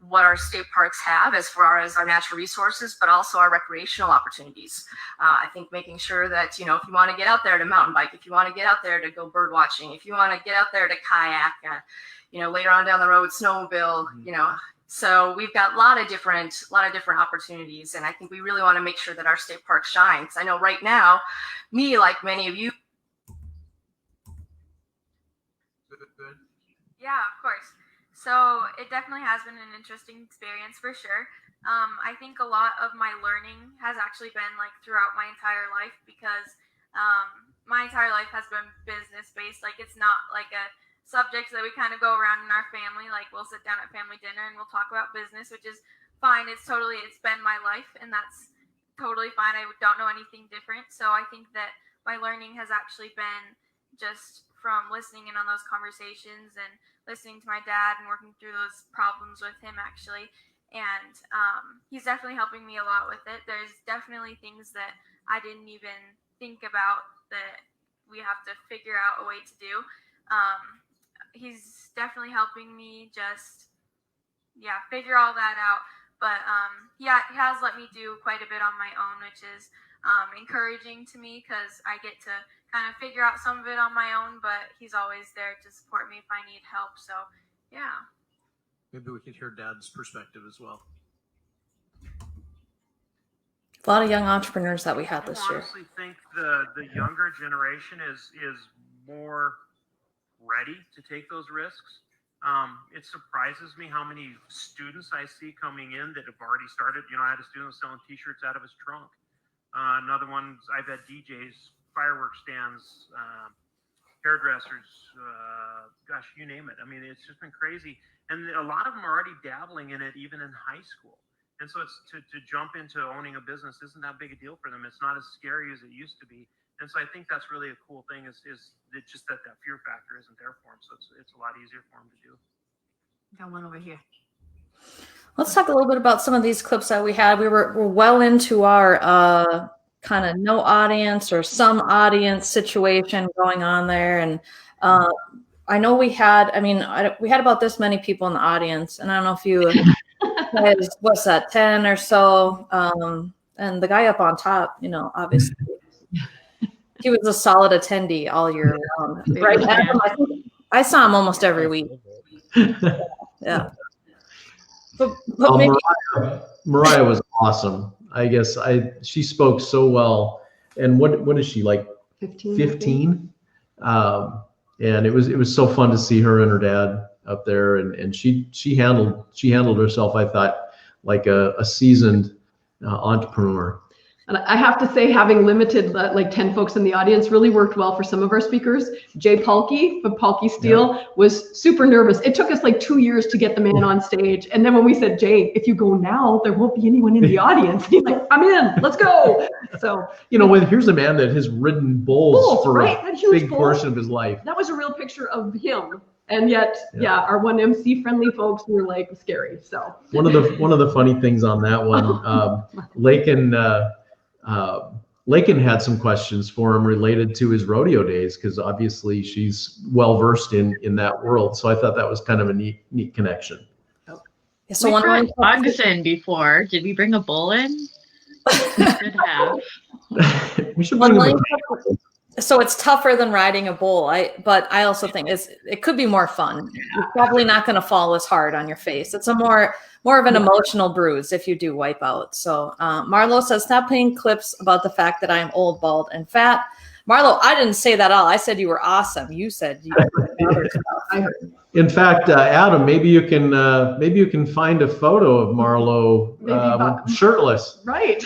what our state parks have as far as our natural resources, but also our recreational opportunities. I think making sure that, you know, if you want to get out there to mountain bike, if you want to get out there to go bird watching, if you want to get out there to kayak, you know, later on down the road, snowmobile, you know. So we've got a lot of different opportunities, and I think we really want to make sure that our state park shines. I know right now, me, like many of you. Yeah, of course. So it definitely has been an interesting experience for sure. I think a lot of my learning has actually been like throughout my entire life because my entire life has been business based. Like it's not like a subject that we kind of go around in our family. Like we'll sit down at family dinner and we'll talk about business, which is fine. It's been my life, and that's totally fine. I don't know anything different. So I think that my learning has actually been just from listening in on those conversations and listening to my dad and working through those problems with him actually. And he's definitely helping me a lot with it. There's definitely things that I didn't even think about that we have to figure out a way to do. He's definitely helping me just, figure all that out. But he has let me do quite a bit on my own, which is encouraging to me because I get to kind of figure out some of it on my own, but he's always there to support me if I need help. So, yeah. Maybe we could hear Dad's perspective as well. A lot of young entrepreneurs that we had this year. I honestly think the younger generation is more ready to take those risks. It surprises me how many students I see coming in that have already started. You know, I had a student selling T-shirts out of his trunk. Another one, I've had DJs, fireworks stands, hairdressers, gosh, you name it. I mean, it's just been crazy. And a lot of them are already dabbling in it, even in high school. And so it's to jump into owning a business isn't that big a deal for them. It's not as scary as it used to be. And so I think that's really a cool thing is that just that fear factor isn't there for them. So it's a lot easier for them to do. Got one over here. Let's talk a little bit about some of these clips that we had. We're well into our kind of no audience or some audience situation going on there. And I know we had about this many people in the audience. And I don't know if you guys, what's that, 10 or so. And the guy up on top, obviously, he was a solid attendee all year round. Right? Adam, I saw him almost every week. Yeah. But maybe Mariah was awesome. I guess she spoke so well. And what is she, like 15? And it was so fun to see her and her dad up there, and she handled herself, I thought, like a seasoned entrepreneur. And I have to say, having limited like 10 folks in the audience really worked well for some of our speakers. Jay Palkey from Palkey Steel was super nervous. It took us like 2 years to get the man on stage. And then when we said, Jay, if you go now, there won't be anyone in the audience. He's like, I'm in, let's go. So, here's a man that has ridden bulls for a big portion of his life. That was a real picture of him. And yet, our one MC friendly folks were like scary. So one of the funny things on that one, Lakin had some questions for him related to his rodeo days, because obviously she's well versed in that world. So I thought that was kind of a neat connection. So we brought bugs in before. Did we bring a bull in? We should have. We should bring him. So it's tougher than riding a bull. But I also think it could be more fun. You're probably not going to fall as hard on your face. It's a more of an emotional bruise if you do wipe out. So Marlo says, stop playing clips about the fact that I am old, bald, and fat. Marlo, I didn't say that at all. I said you were awesome. You said you were other stuff. In fact, Adam, maybe you can find a photo of Marlo shirtless. Right.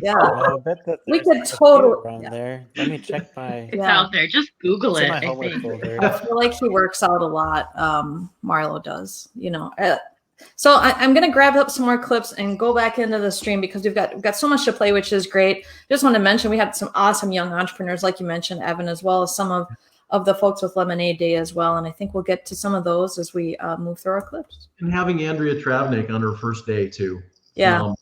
Yeah. I bet that We could totally around there. Let me check my. It's out there. Just Google It's in it. my I homework think. folder. I feel like he works out a lot. Marlo does, So I'm going to grab up some more clips and go back into the stream because we've got so much to play, which is great. Just want to mention we had some awesome young entrepreneurs, like you mentioned, Evan, as well as some of the folks with Lemonade Day as well. And I think we'll get to some of those as we move through our clips. And having Andrea Travnik on her first day too. Yeah.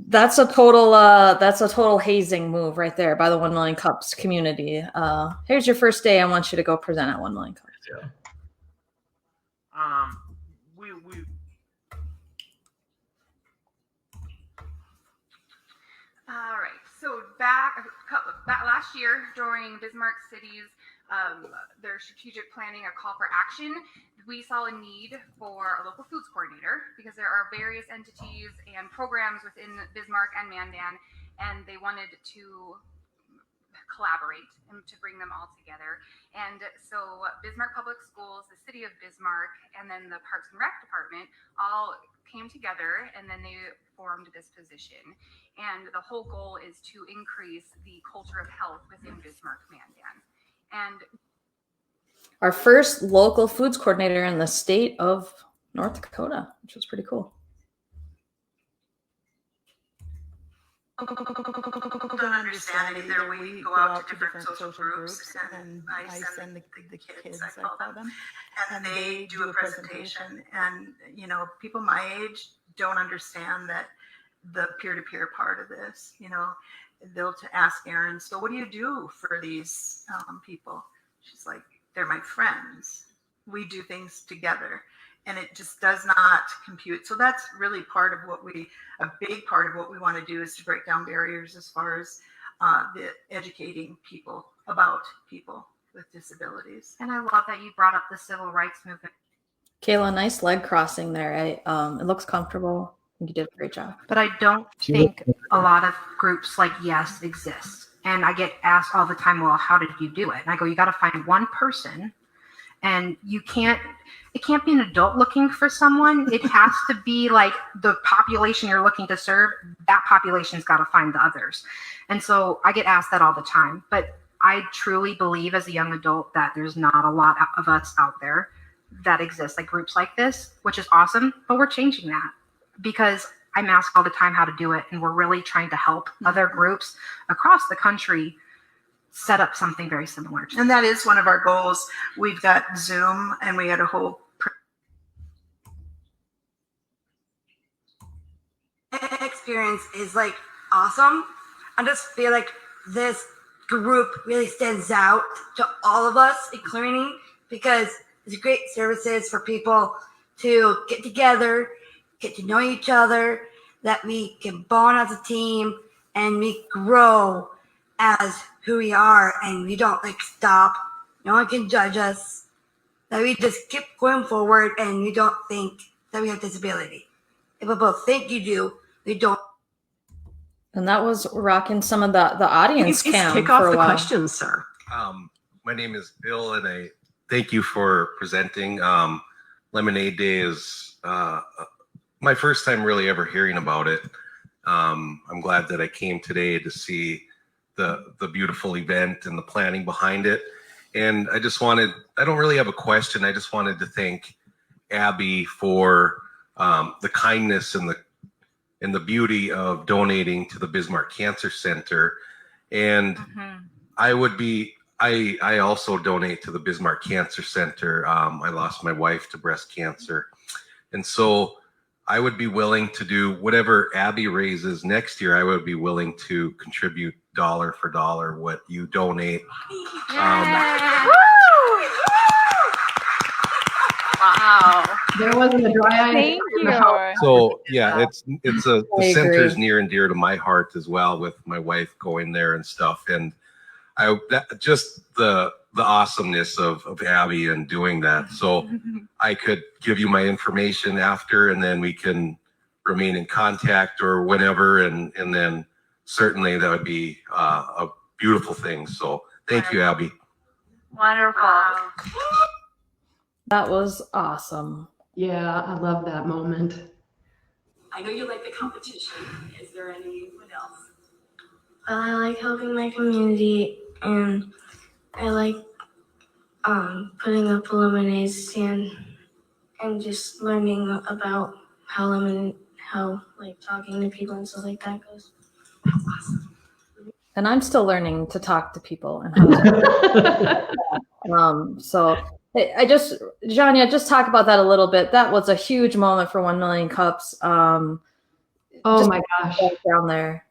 That's a total hazing move right there by the 1 Million Cups community. Here's your first day. I want you to go present at 1 Million Cups. Yeah. All right. So back last year during Bismarck City's their strategic planning, a call for action, we saw a need for a local foods coordinator because there are various entities and programs within Bismarck and Mandan, and they wanted to collaborate and to bring them all together. And so Bismarck Public Schools, the city of Bismarck, and then the Parks and Rec department all came together, and then they formed this position. And the whole goal is to increase the culture of health within Bismarck Mandan. And our first local foods coordinator in the state of North Dakota, which was pretty cool. Don't understand either. We go out to different social groups, and I send the kids, I call them, and they do a presentation. And you know, people my age don't understand that the peer-to-peer part of this. You know, they'll to ask Erin, so what do you do for these people? She's like, they're my friends. We do things together. And it just does not compute. So that's really part of what a big part of what we want to do is to break down barriers as far as the educating people about people with disabilities. I love that you brought up the civil rights movement. Kayla, nice leg crossing there. It looks comfortable. You did a great job. But I don't think a lot of groups like Yes exist. And I get asked all the time, well, how did you do it? And I go, you got to find one person, and it can't be an adult looking for someone. It has to be like the population you're looking to serve. That population's got to find the others. And so I get asked that all the time. But I truly believe as a young adult that there's not a lot of us out there that exist, like groups like this, which is awesome. But we're changing that because I'm asked all the time how to do it. And we're really trying to help other groups across the country set up something very similar. And that is one of our goals. We've got Zoom, and we had a whole experience is like awesome. I just feel like this group really stands out to all of us, including because it's great services for people to get together, get to know each other, that we can bond as a team, and we grow as who we are, and we don't like stop. No one can judge us. That we just keep going forward, and we don't think that we have disability. If we both think you do, we don't. And that was rocking some of the audience cam kick for off a the while. questions, sir. My name is Bill, and I thank you for presenting. Lemonade Day is my first time really ever hearing about it. I'm glad that I came today to see the beautiful event and the planning behind it. And I don't really have a question. I just wanted to thank Abby for the kindness and the beauty of donating to the Bismarck Cancer Center. And I also donate to the Bismarck Cancer Center. I lost my wife to breast cancer. And so I would be willing to do whatever Abby raises next year. I would be willing to contribute dollar for dollar what you donate. Wow. There wasn't a dry eye. Thank you. So yeah, the center's near and dear to my heart as well, with my wife going there and stuff. And just the awesomeness of Abby and doing that. So I could give you my information after, and then we can remain in contact or whenever. And then certainly that would be a beautiful thing. So thank you, Abby. Wonderful. That was awesome. Yeah, I love that moment. I know you like the competition. Is there anyone else? I like helping my community, and I like putting up a lemonade stand and just learning about how like talking to people and stuff like that goes. That's awesome. And I'm still learning to talk to people and how to so Ganya, just talk about that a little bit. That was a huge moment for 1 Million Cups. Oh my gosh. Down there.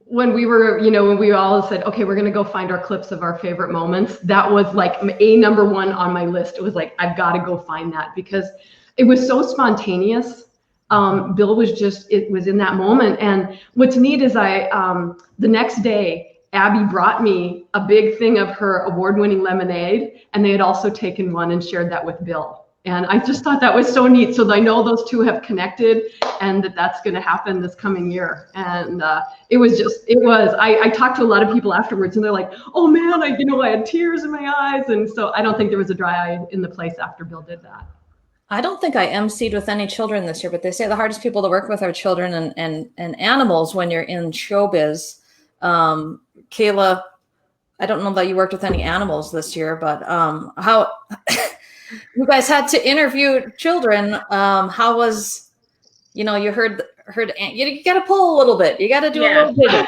When we were, when we all said, okay, we're going to go find our clips of our favorite moments, that was like number one on my list. It was like, I've got to go find that because it was so spontaneous. Bill was it was in that moment. And what's neat is the next day, Abby brought me a big thing of her award-winning lemonade, and they had also taken one and shared that with Bill. And I just thought that was so neat. So I know those two have connected and that's going to happen this coming year. And I talked to a lot of people afterwards and they're like, oh man, I had tears in my eyes. And so I don't think there was a dry eye in the place after Bill did that. I don't think I emceed with any children this year, but they say the hardest people to work with are children and animals when you're in showbiz. Kayla, I don't know that you worked with any animals this year, but how you guys had to interview children. How was, you heard you got to pull a little bit. You got to do a little bit.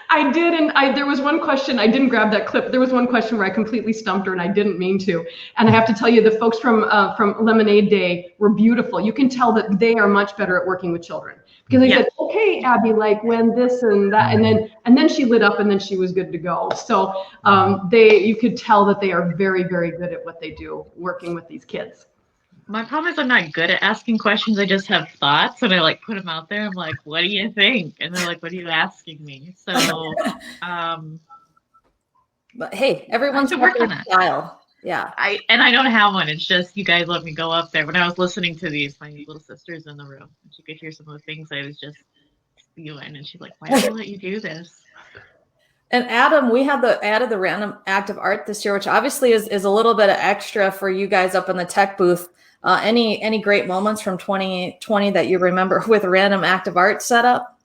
I did, and there was one question, I didn't grab that clip. There was one question where I completely stumped her and I didn't mean to. And I have to tell you, the folks from Lemonade Day were beautiful. You can tell that they are much better at working with children. Because they said, okay, Abby, like when this and that, and then she lit up and then she was good to go. So you could tell that they are very, very good at what they do, working with these kids. My problem is I'm not good at asking questions. I just have thoughts and I put them out there. I'm like, what do you think? And they're like, what are you asking me? So, but hey, everyone's to work on that style. Yeah. I don't have one. It's just you guys let me go up there. When I was listening to these, my little sister's in the room. And she could hear some of the things I was just spewing. And she's like, why did I let you do this? And Adam, we had added the random act of art this year, which obviously is a little bit of extra for you guys up in the tech booth. Any great moments from 2020 that you remember with random act of art setup?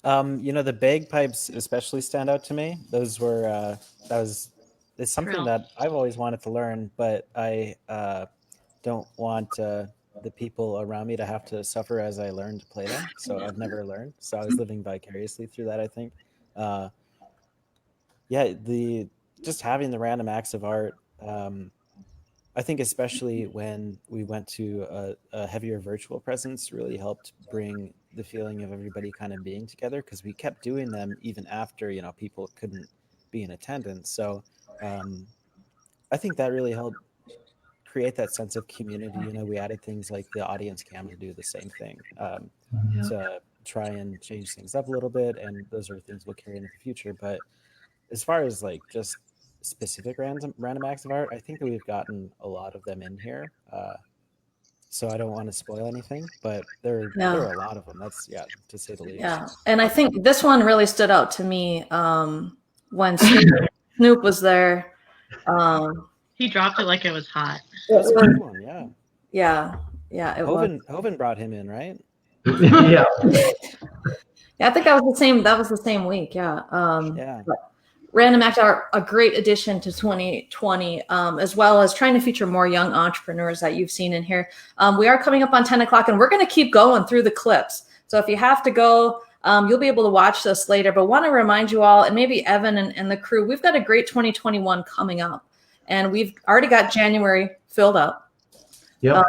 The bagpipes especially stand out to me. Those were it's something that I've always wanted to learn, but I don't want the people around me to have to suffer as I learn to play them. So I've never learned. So I was living vicariously through that, I think. Just having the random acts of art. I think especially when we went to a heavier virtual presence really helped bring the feeling of everybody kind of being together, because we kept doing them even after, people couldn't be in attendance. So I think that really helped create that sense of community. We added things like the audience cam to do the same thing, to try and change things up a little bit. And those are things we'll carry into the future. But as far as just specific random acts of art, I think that we've gotten a lot of them in here. So I don't want to spoil anything, but there are a lot of them. That's to say the least. Yeah, and I think this one really stood out to me when Snoop was there. He dropped it like it was hot. That's a good one, yeah. Yeah. Hovind brought him in, right? Yeah. I think that was the same week. Yeah. Random act are a great addition to 2020, as well as trying to feature more young entrepreneurs that you've seen in here. We are coming up on 10 o'clock and we're going to keep going through the clips. So if you have to go, you'll be able to watch this later, but want to remind you all, and maybe Evan and the crew, we've got a great 2021 coming up and we've already got January filled up. Yep.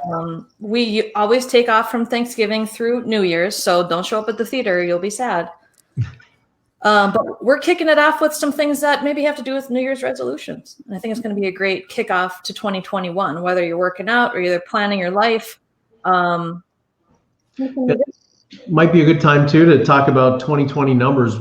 We always take off from Thanksgiving through New Year's. So don't show up at the theater. You'll be sad. But we're kicking it off with some things that maybe have to do with New Year's resolutions. And I think it's going to be a great kickoff to 2021, whether you're working out or you're planning your life. It might be a good time too to talk about 2020 numbers.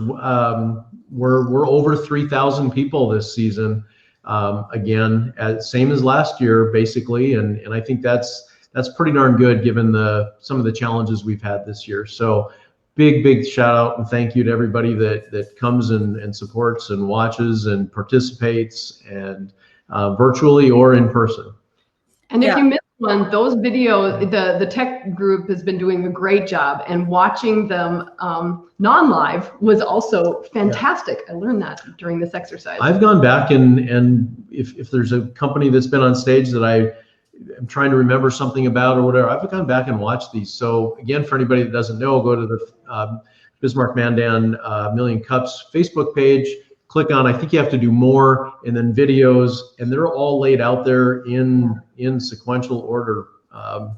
We're over 3,000 people this season. Again, same as last year, basically. And I think that's pretty darn good given some of the challenges we've had this year. So big shout out and thank you to everybody that comes and supports and watches and participates, and virtually or in person. And if you missed one, those videos, the tech group has been doing a great job, and watching them non-live was also fantastic. I learned that during this exercise. I've gone back and if there's a company that's been on stage that I'm trying to remember something about or whatever, I've gone back and watched these. So again, for anybody that doesn't know, go to the Bismarck Mandan Million Cups Facebook page, click on, I think you have to do more, and then videos, and they're all laid out there in sequential order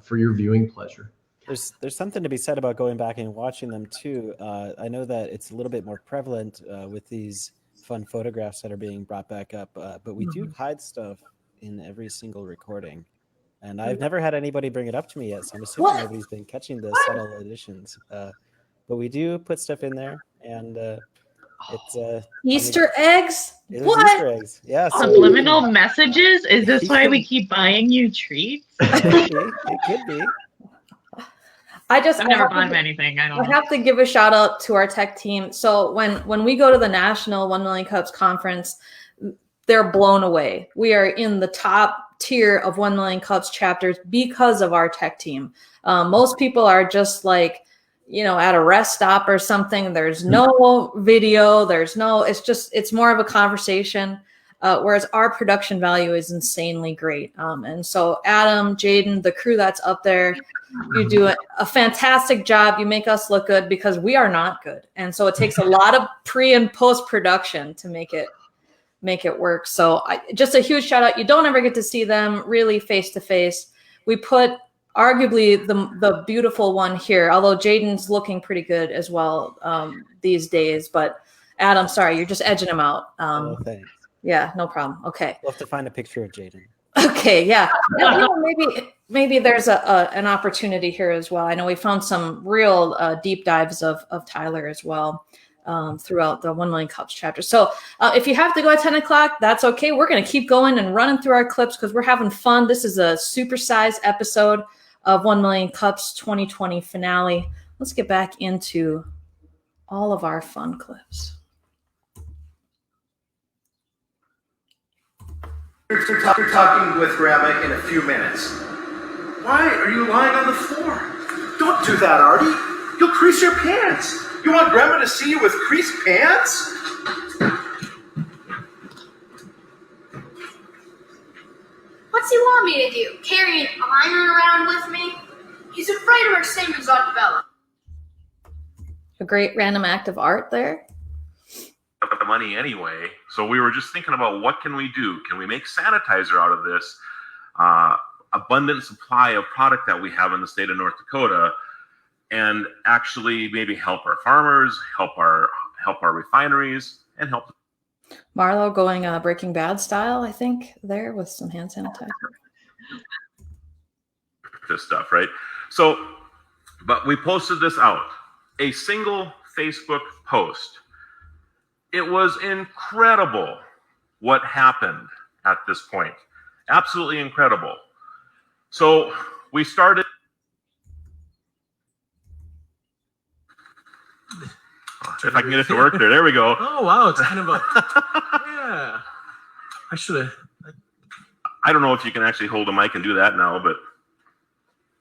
for your viewing pleasure. There's something to be said about going back and watching them too. I know that it's a little bit more prevalent with these fun photographs that are being brought back up, but we do hide stuff in every single recording. And I've never had anybody bring it up to me yet, so I'm assuming nobody's been catching the subtle additions. But we do put stuff in there, and It's Easter eggs? It is What? Easter eggs. Yeah. So Subliminal messages? Is this why we keep buying you treats? It could be. I've never bought him anything. I I don't know. have to give a shout out to our tech team. So when we go to the national 1 Million Cups conference, they're blown away. We are in the top tier of 1 Million Cups chapters because of our tech team. Most people are just like, at a rest stop or something. There's no video. It's more of a conversation. Whereas our production value is insanely great. And so Adam, Jaden, the crew that's up there, you do a fantastic job. You make us look good because we are not good. And so it takes a lot of pre and post production to make it work. So just a huge shout out. You don't ever get to see them really face to face. We put arguably the beautiful one here, although Jaden's looking pretty good as well these days. But Adam, sorry, you're just edging him out. Thanks. Yeah, no problem. Okay. We'll have to find a picture of Jaden. Okay, yeah. Maybe there's an opportunity here as well. I know we found some real deep dives of Tyler as well throughout the 1 Million Cups chapter. So if you have to go at 10 o'clock, that's okay. We're going to keep going and running through our clips because we're having fun. This is a supersized episode of 1 Million Cups 2020 finale. Let's get back into all of our fun clips. You're talking with Grandma in a few minutes. Why are you lying on the floor? Don't do that, Artie. You'll crease your pants. You want Grandma to see you with creased pants? What's he want me to do? Carry an iron around with me? He's afraid of our same as Aunt Bella. A great random act of art there. The money anyway. So we were just thinking about what can we do? Can we make sanitizer out of this abundant supply of product that we have in the state of North Dakota, and actually maybe help our farmers, help our refineries, and help Marlo going Breaking Bad style, I think, there with some hand sanitizer. this stuff, right? So, but we posted this out, a single Facebook post. It was incredible what happened at this point. Absolutely incredible. So we started. If I can get it to work there we go. Oh, wow. It's kind of a, yeah. I should have. I don't know if you can actually hold a mic and do that now, but.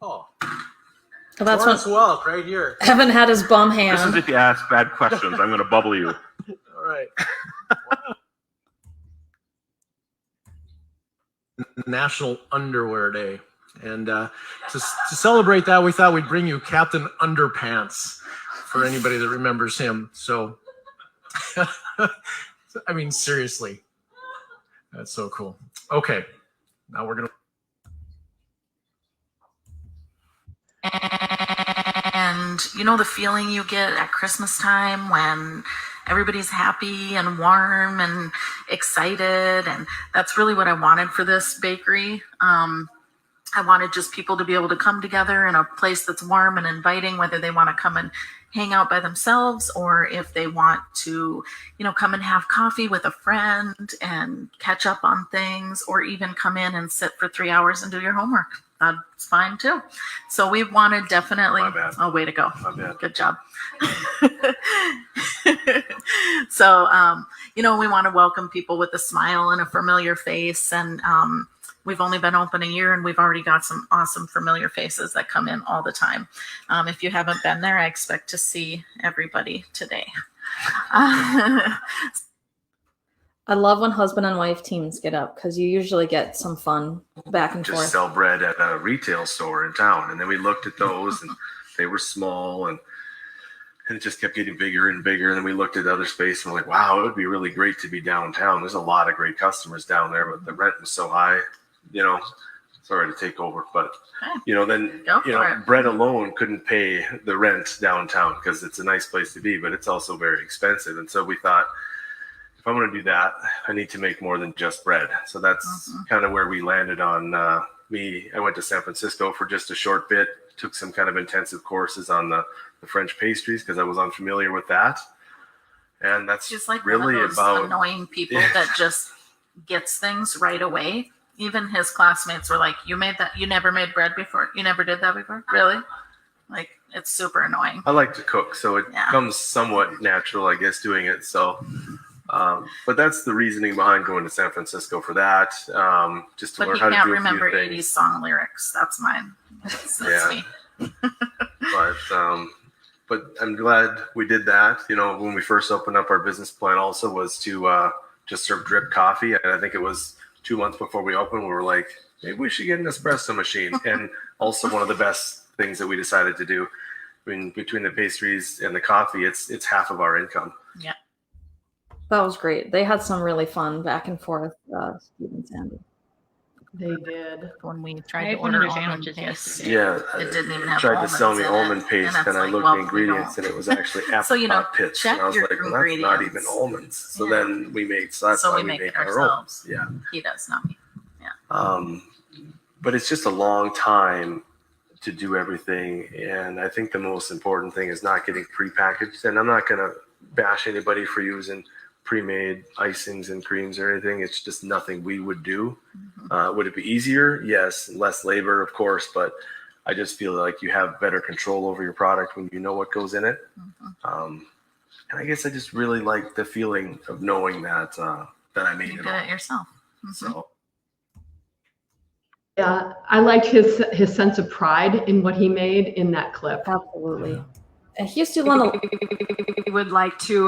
Oh. Well, that's Lawrence Welk right here. Evan had his bum hand. This is if you ask bad questions. I'm going to bubble you. All right. National Underwear Day. And to celebrate that, we thought we'd bring you Captain Underpants for anybody that remembers him. So, I mean, seriously. That's so cool. Okay. Now we're going to. And you know the feeling you get at Christmas time when everybody's happy and warm and excited, and that's really what I wanted for this bakery. I wanted just people to be able to come together in a place that's warm and inviting, whether they want to come and hang out by themselves or if they want to, come and have coffee with a friend and catch up on things, or even come in and sit for 3 hours and do your homework. That's fine too. So we wanted definitely, oh, way to go. Good job. So, we want to welcome people with a smile and a familiar face. And we've only been open a year and we've already got some awesome familiar faces that come in all the time. If you haven't been there, I expect to see everybody today. I love when husband and wife teams get up because you usually get some fun back and forth. Just sell bread at a retail store in town. And then we looked at those and they were small and it just kept getting bigger and bigger. And then we looked at other space and we're like, wow, it would be really great to be downtown. There's a lot of great customers down there, but the rent was so high, sorry to take over, but bread alone couldn't pay the rent downtown because it's a nice place to be, but it's also very expensive. And so we thought, if I'm going to do that, I need to make more than just bread. So that's kind of where we landed on I went to San Francisco for just a short bit, took some kind of intensive courses on the French pastries because I was unfamiliar with that. And that's She's like really one of those about annoying people that just gets things right away. Even his classmates were like, "You made that? You never made bread before? You never did that before? Really?" Like, it's super annoying. I like to cook, so it comes somewhat natural, I guess, doing it. So, but that's the reasoning behind going to San Francisco for that. Just to But learn he how to can't do a remember few 80s things. song lyrics. That's mine. That's me. But I'm glad we did that. You know, when we first opened up, our business plan also was to just serve drip coffee. And I think it was 2 months before we opened, we were like, maybe we should get an espresso machine. And also one of the best things that we decided to do. I mean, between the pastries and the coffee, it's half of our income. Yeah. That was great. They had some really fun back and forth, Steve and Sandy. They did. When we I tried to had one of order their almond sandwiches paste, yesterday. Yeah, it didn't even have tried to almonds sell me in almond it. paste, And and it's I like, looked well, at the ingredients, and it was actually apricot So, you know, pits. check And I was your like, well, that's not even ingredients. almonds. So Yeah. then we made, so that's So why we we make make it our ourselves. own. Yeah. He does, not me. Yeah. But it's just a long time to do everything. And I think the most important thing is not getting prepackaged. And I'm not going to bash anybody for using pre-made icings and creams or anything. It's just nothing we would do. Would it be easier? Yes. Less labor, of course. But I just feel like you have better control over your product when you know what goes in it. And I guess I just really like the feeling of knowing that that I made You it did all. it yourself. So. Yeah, I liked his sense of pride in what he made in that clip. Absolutely. And he used to learn We would like to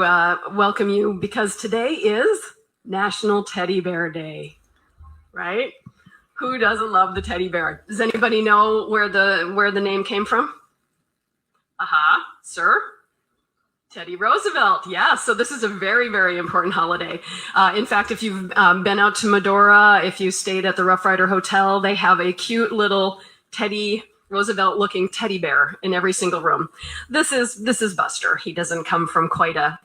welcome you because today is National Teddy Bear Day, right? Who doesn't love the teddy bear? Does anybody know where the name came from? Sir? Teddy Roosevelt. Yeah, so this is a very, very important holiday. In fact, if you've been out to Medora, if you stayed at the Rough Rider Hotel, they have a cute little Teddy Roosevelt looking teddy bear in every single room. This is Buster. He doesn't come from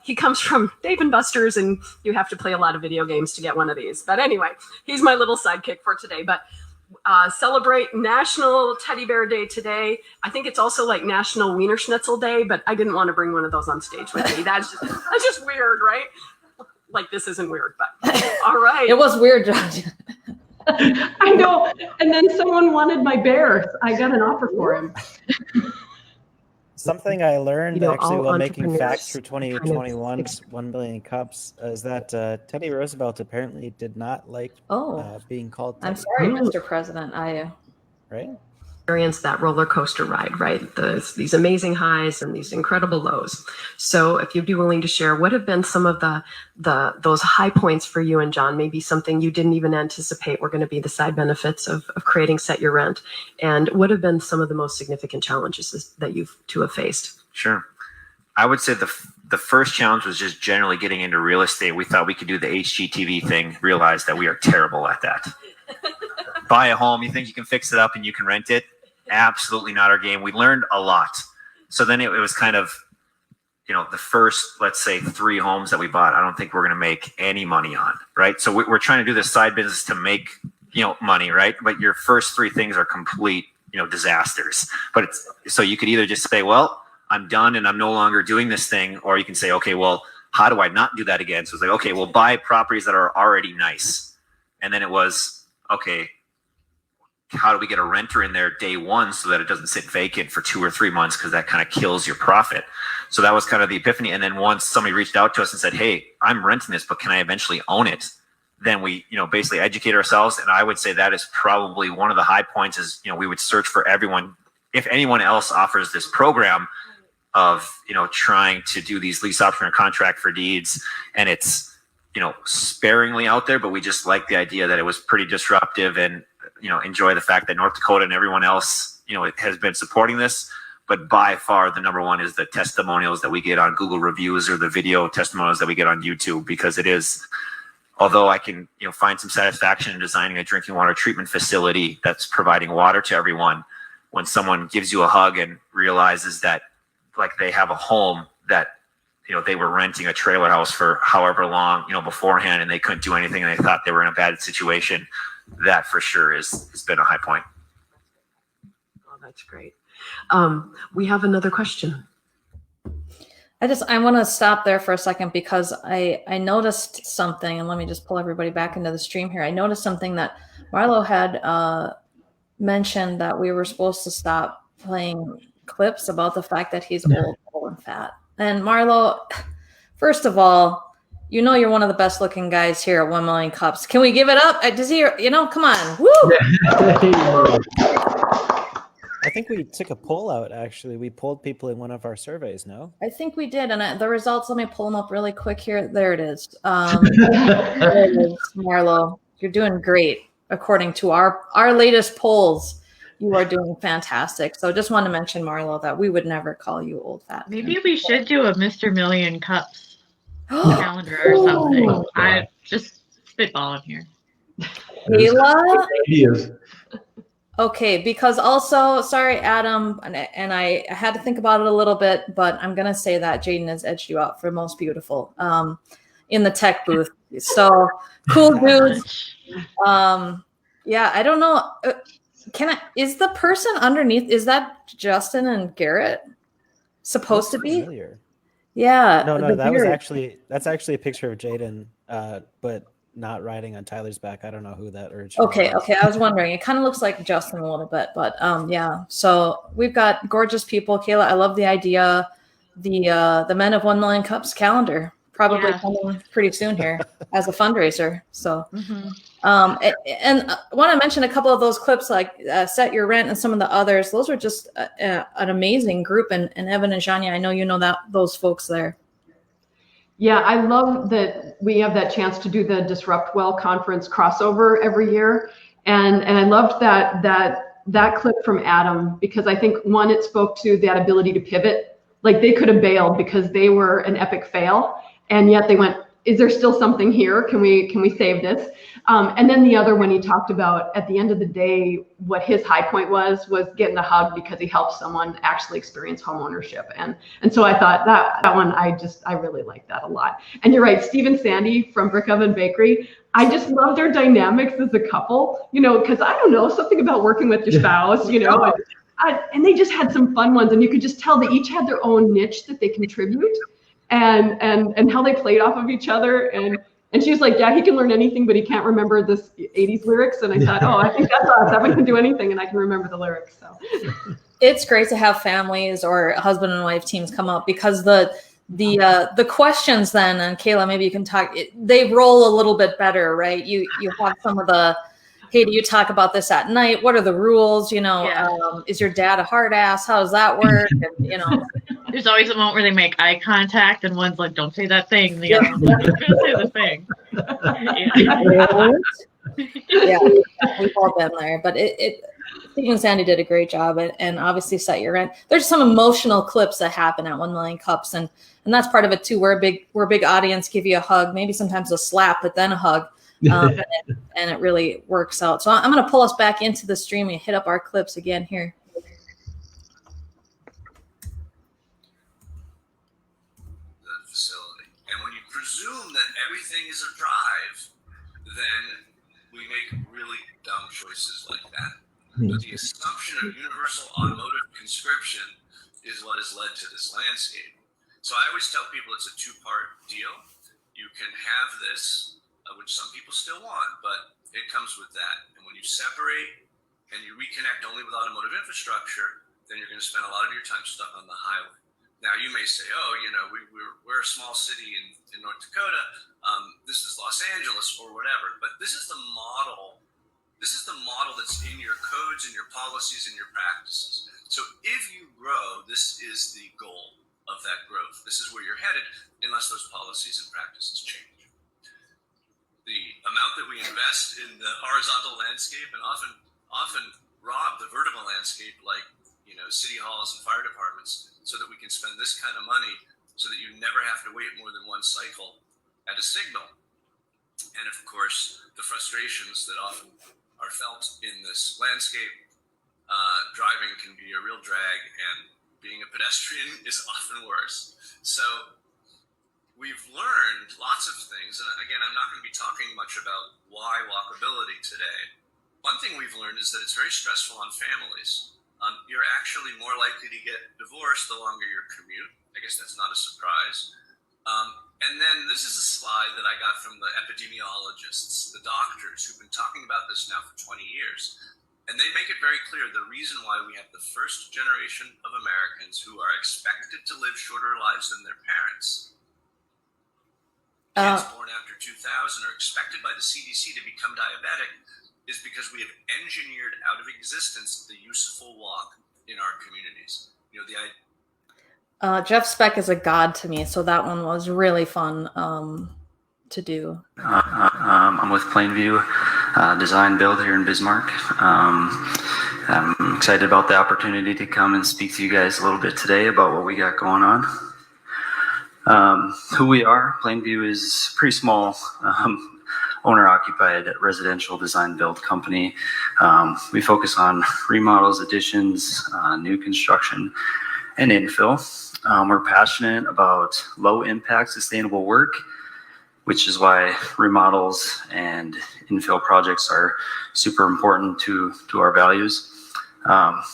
he comes from Dave and Buster's, and you have to play a lot of video games to get one of these. But anyway, he's my little sidekick for today. But celebrate National Teddy Bear Day today. I think it's also like National Wiener Schnitzel Day, but I didn't want to bring one of those on stage with me. That's just weird, right? Like, this isn't weird, but all right. It was weird, Josh. I know. And then someone wanted my bear. I got an offer for him. Something I learned actually all while making entrepreneurs facts for kind of 2021's 1 billion cups is that Teddy Roosevelt apparently did not like being called Teddy. I'm sorry, Mr. President. Right? Experience that roller coaster ride, right? These amazing highs and these incredible lows. So if you'd be willing to share, what have been some of those high points for you and John? Maybe something you didn't even anticipate were going to be the side benefits of creating Set Your Rent. And what have been some of the most significant challenges that you've two have faced? Sure. I would say the first challenge was just generally getting into real estate. We thought we could do the HGTV thing, realized that we are terrible at that. Buy a home, you think you can fix it up and you can rent it. Absolutely not our game. We learned a lot. So then it was kind of, the first, let's say, 3 homes that we bought, I don't think we're going to make any money on, right? So we're trying to do this side business to make, money, right? But your first 3 things are complete, disasters. But so you could either just say, well, I'm done and I'm no longer doing this thing. Or you can say, okay, well, how do I not do that again? So it's like, okay, we'll buy properties that are already nice. And then it was, okay, how do we get a renter in there day one so that it doesn't sit vacant for 2 or 3 months, because that kind of kills your profit. So that was kind of the epiphany. And then once somebody reached out to us and said, hey, I'm renting this, but can I eventually own it? Then we, basically educate ourselves. And I would say that is probably one of the high points is, we would search for everyone. If anyone else offers this program of, trying to do these lease option or contract for deeds, and it's, sparingly out there, but we just like the idea that it was pretty disruptive and, enjoy the fact that North Dakota and everyone else, it has been supporting this. But by far, the number one is the testimonials that we get on Google reviews or the video testimonials that we get on YouTube, because it is, although I can, find some satisfaction in designing a drinking water treatment facility that's providing water to everyone, when someone gives you a hug and realizes that, like, they have a home that, they were renting a trailer house for however long, beforehand, and they couldn't do anything and they thought they were in a bad situation. That for sure has been a high point. Oh, that's great. We have another question. I want to stop there for a second because I noticed something, and let me just pull everybody back into the stream here. I noticed something that Marlo had mentioned, that we were supposed to stop playing clips about the fact that he's old and fat. And Marlo, first of all, you know you're one of the best looking guys here at 1 Million Cups. Can we give it up? Does he? Come on, woo! I think we took a poll out, actually. We polled people in one of our surveys, no? I think we did. And the results, let me pull them up really quick here. There it is. There it is, Marlo. You're doing great. According to our latest polls, you are doing fantastic. So just want to mention, Marlo, that we would never call you old fat. Maybe we should do a Mr. Million Cups calendar or something. I just spitballing here. Kayla? Ideas. Okay, because also, sorry, Adam, and I had to think about it a little bit, but I'm going to say that Jaden has edged you out for most beautiful in the tech booth. So, cool dudes. Yeah, I don't know. Is the person underneath, is that Justin and Garrett supposed to be? Familiar. Yeah. No, that's actually a picture of Jaden, but not riding on Tyler's back. I don't know who that originally was. Okay. I was wondering. It kind of looks like Justin a little bit, but yeah. So we've got gorgeous people. Kayla, I love the idea. The Men of 1 Million Cups calendar probably coming pretty soon here as a fundraiser. So, and I want to mention a couple of those clips, like Set Your Rent and some of the others. Those are just an amazing group. And Evan and Ganya, I know you know those folks there. Yeah, I love that we have that chance to do the Disrupt Well conference crossover every year. And I loved that clip from Adam, because I think, one, it spoke to that ability to pivot. Like, they could have bailed because they were an epic fail, and yet they went, is there still something here? Can we save this? And then the other one, he talked about, at the end of the day, what his high point was getting a hug because he helped someone actually experience home ownership. And so I thought that one, I really like that a lot. And you're right, Steve and Sandy from Brick Oven Bakery, I just love their dynamics as a couple, because I don't know, something about working with your spouse, and they just had some fun ones, and you could just tell they each had their own niche that they contribute. And how they played off of each other, and she was like, yeah, he can learn anything, but he can't remember this 80s lyrics. And I thought, I think that's us. Evan can do anything, and I can remember the lyrics. So it's great to have families or husband and wife teams come up, because the questions then, and Kayla, maybe you can talk. They roll a little bit better, right? You have some of the, hey, do you talk about this at night? What are the rules? Is your dad a hard ass? How does that work? And there's always a moment where they make eye contact, and one's like, "Don't say that thing." The other one's like, "I'm gonna say the thing." Yeah, we've all been there. But Steve and Sandy did a great job, and obviously Set Your Rent. There's some emotional clips that happen at 1 Million Cups, and that's part of it too. We're a big audience. Give you a hug, maybe sometimes a slap, but then a hug. And it really works out. So I'm going to pull us back into the stream and hit up our clips again here. Facility. And when you presume that everything is a drive, then we make really dumb choices like that. But the assumption of universal automotive conscription is what has led to this landscape. So I always tell people it's a two-part deal. You can have this, which some people still want, but it comes with that. And when you separate and you reconnect only with automotive infrastructure, then you're going to spend a lot of your time stuck on the highway. Now, you may say, we're a small city in North Dakota. This is Los Angeles or whatever. But this is the model. This is the model that's in your codes and your policies and your practices. So if you grow, this is the goal of that growth. This is where you're headed, unless those policies and practices change. The amount that we invest in the horizontal landscape and often rob the vertical landscape, like city halls and fire departments, so that we can spend this kind of money so that you never have to wait more than one cycle at a signal. And of course, the frustrations that often are felt in this landscape, driving can be a real drag, and being a pedestrian is often worse. So we've learned lots of things, and again, I'm not going to be talking much about why walkability today. One thing we've learned is that it's very stressful on families. You're actually more likely to get divorced the longer your commute. I guess that's not a surprise. And then this is a slide that I got from the epidemiologists, the doctors who've been talking about this now for 20 years. And they make it very clear the reason why we have the first generation of Americans who are expected to live shorter lives than their parents. Kids born after 2000 are expected by the CDC to become diabetic is because we have engineered out of existence the useful walk in our communities. You know, Jeff Speck is a god to me, so that one was really fun to do. I'm with Plainview Design Build here in Bismarck. I'm excited about the opportunity to come and speak to you guys a little bit today about what we got going on. Who we are, Plainview is a pretty small owner-occupied residential design build company. We focus on remodels, additions, new construction, and infill. We're passionate about low-impact, sustainable work, which is why remodels and infill projects are super important to our values.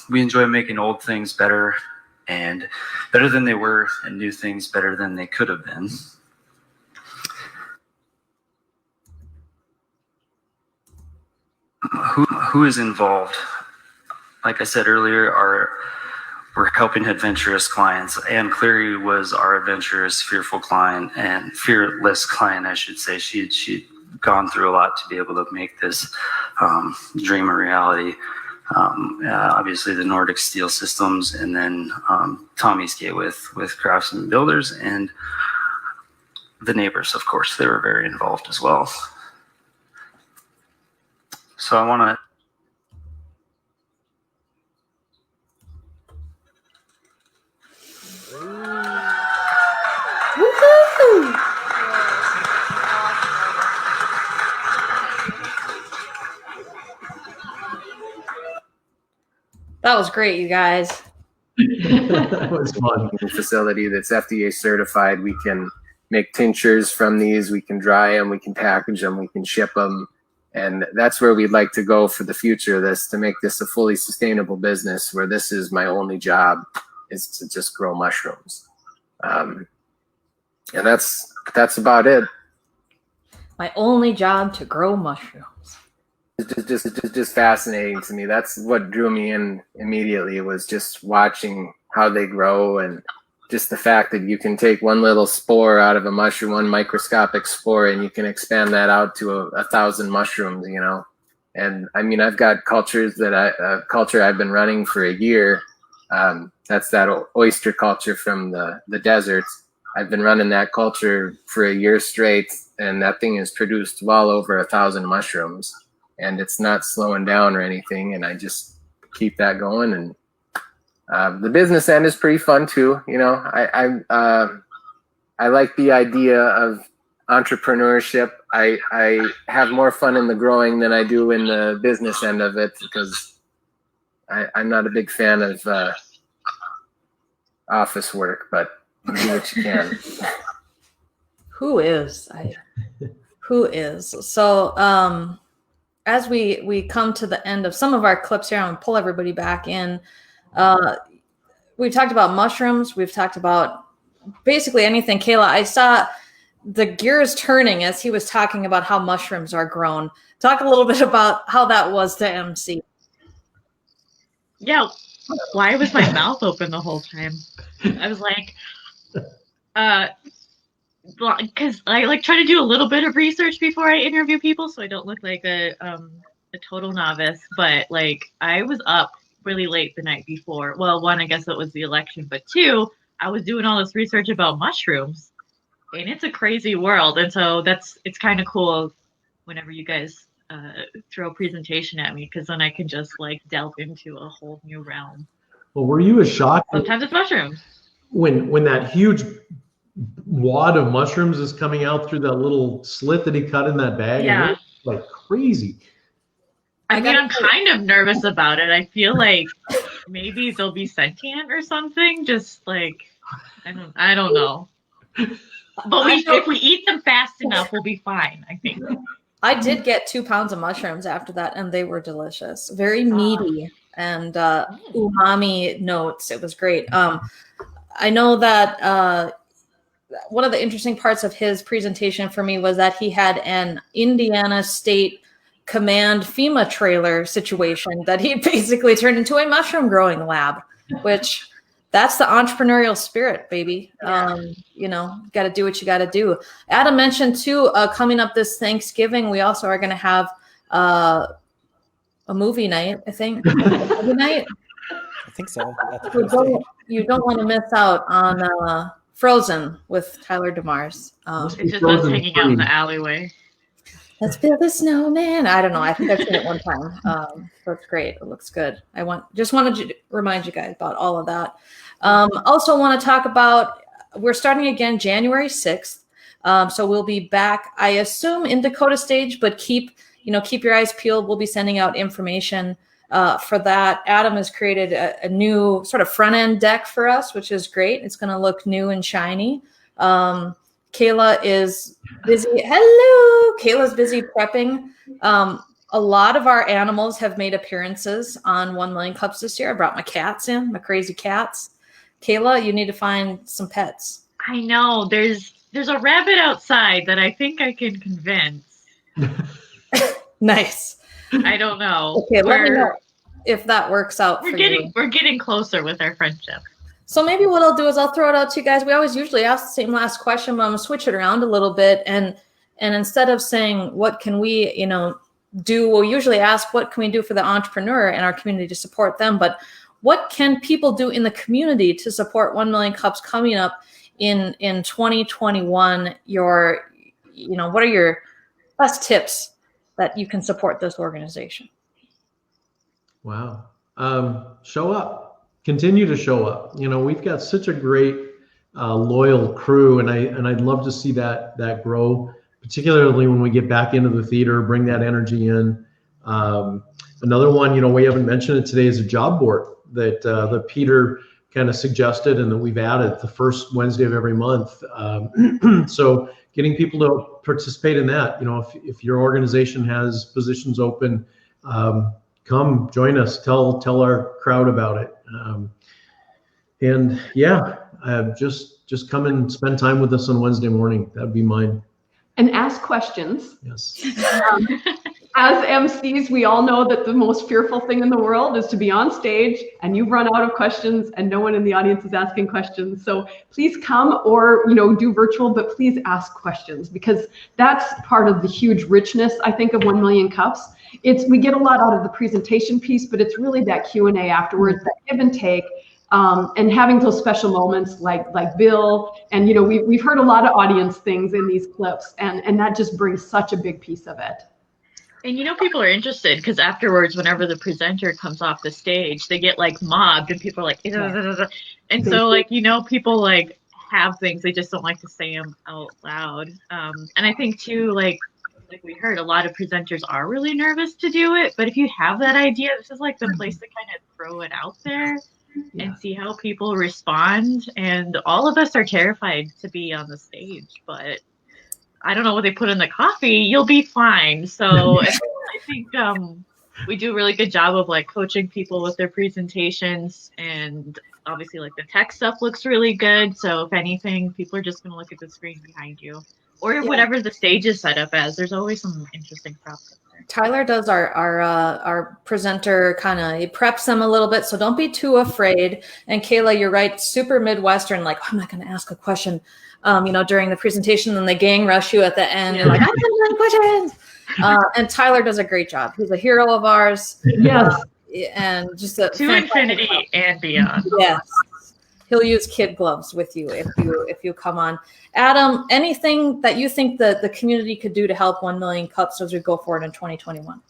We enjoy making old things better and better than they were, and new things better than they could have been. Who is involved? Like I said earlier, we're helping adventurous clients. Anne Cleary was our adventurous, fearful client, and fearless client, I should say. She'd gone through a lot to be able to make this dream a reality. Obviously the Nordic Steel Systems, and then Tommy's Gate with Craftsman Builders, and the neighbors, of course, they were very involved as well. So I want to That was great, you guys. That was fun. Facility that's FDA certified. We can make tinctures from these. We can dry them. We can package them. We can ship them. And that's where we'd like to go for the future of this, to make this a fully sustainable business where this is my only job, is to just grow mushrooms. And that's about it. My only job to grow mushrooms. It's just fascinating to me. That's what drew me in immediately, was just watching how they grow, and just the fact that you can take one little spore out of a mushroom, one microscopic spore, and you can expand that out to 1,000 mushrooms, you know. And I mean, I've got cultures that culture I've been running for a year. That's that oyster culture from the deserts. I've been running that culture for a year straight, and that thing has produced well over 1,000 mushrooms. And it's not slowing down or anything, and I just keep that going. And the business end is pretty fun too. You know, I like the idea of entrepreneurship. I have more fun in the growing than I do in the business end of it, because I'm not a big fan of office work, but you do what you can. Who is? Who is? So, as we come to the end of some of our clips here, I'm going to pull everybody back in. We've talked about mushrooms. We've talked about basically anything. Kayla, I saw the gears turning as he was talking about how mushrooms are grown. Talk a little bit about how that was to MC. Yeah. Why was my mouth open the whole time? I was like, because I like try to do a little bit of research before I interview people, so I don't look like a total novice. But like, I was up really late the night before. Well, one, I guess it was the election, but two, I was doing all this research about mushrooms, and it's a crazy world. And so it's kind of cool whenever you guys throw a presentation at me, because then I can just like delve into a whole new realm. Well, were you as shocked? Sometimes it's mushrooms. When that huge wad of mushrooms is coming out through that little slit that he cut in that bag? Yeah. And it was like crazy. I mean, I'm kind of nervous about it. I feel like maybe they'll be sentient or something. Just like, I don't know. But if we eat them fast enough, we'll be fine, I think. I did get 2 pounds of mushrooms after that, and they were delicious. Very meaty and umami notes. It was great. I know that one of the interesting parts of his presentation for me was that he had an Indiana State Command FEMA trailer situation that he basically turned into a mushroom growing lab, which that's the entrepreneurial spirit, baby. You know, got to do what you got to do. Adam mentioned too, coming up this Thanksgiving, we also are going to have a movie night, I think. Movie night. I think so. You don't want to miss out on Frozen with Tyler DeMars. It's just us hanging out in the alleyway. Let's build a snowman. I don't know. I think I've seen it one time. So it's great. It looks good. Just wanted to remind you guys about all of that. Also want to talk about, we're starting again January 6th. So we'll be back, I assume, in Dakota Stage, but keep your eyes peeled. We'll be sending out information for that. Adam has created a new sort of front end deck for us, which is great. It's going to look new and shiny. Kayla is busy. Hello. Kayla's busy prepping. A lot of our animals have made appearances on 1 Million Cups this year. I brought my cats in, my crazy cats. Kayla, you need to find some pets. I know. There's a rabbit outside that I think I can convince. Nice. I don't know. Okay, let me know if that works out for you. We're getting closer with our friendship. So maybe what I'll do is I'll throw it out to you guys. We always usually ask the same last question, but I'm gonna switch it around a little bit. And instead of saying what can we, do, we'll usually ask what can we do for the entrepreneur in our community to support them. But what can people do in the community to support 1 Million Cups coming up in 2021? What are your best tips that you can support this organization? Wow. Show up. Continue to show up. We've got such a great loyal crew, and I'd love to see that grow, particularly when we get back into the theater, bring that energy in. Another one, we haven't mentioned it today, is a job board that Peter kind of suggested and that we've added the first Wednesday of every month. So getting people to participate in that, if your organization has positions open, come join us, tell our crowd about it. Just come and spend time with us on Wednesday morning. That'd be mine. And ask questions. Yes. As MCs, we all know that the most fearful thing in the world is to be on stage and you've run out of questions and no one in the audience is asking questions. So please come or, do virtual, but please ask questions, because that's part of the huge richness, I think, of 1 Million Cups. We get a lot out of the presentation piece, but it's really that Q&A afterwards, that give and take, and having those special moments like Bill. And, we've heard a lot of audience things in these clips, and that just brings such a big piece of it. And people are interested because afterwards, whenever the presenter comes off the stage, they get mobbed and people are like, and so people have things, they just don't like to say them out loud. And I think too, like we heard, a lot of presenters are really nervous to do it, but if you have that idea, this is the place to kind of throw it out there and see how people respond. And all of us are terrified to be on the stage, but I don't know what they put in the coffee, you'll be fine. So I think we do a really good job of coaching people with their presentations, and obviously the tech stuff looks really good. So if anything, people are just going to look at the screen behind you or whatever the stage is set up as. There's always some interesting props up there. Tyler does our presenter he preps them a little bit, so don't be too afraid. And Kayla, you're right, super Midwestern, I'm not going to ask a question during the presentation, and the gang rush you at the end. You're like, I'm not questions. And Tyler does a great job. He's a hero of ours. Yes. And just to infinity and beyond. Yes. He'll use kid gloves with you if you come on. Adam, anything that you think that the community could do to help 1 Million Cups as we go forward in 2021?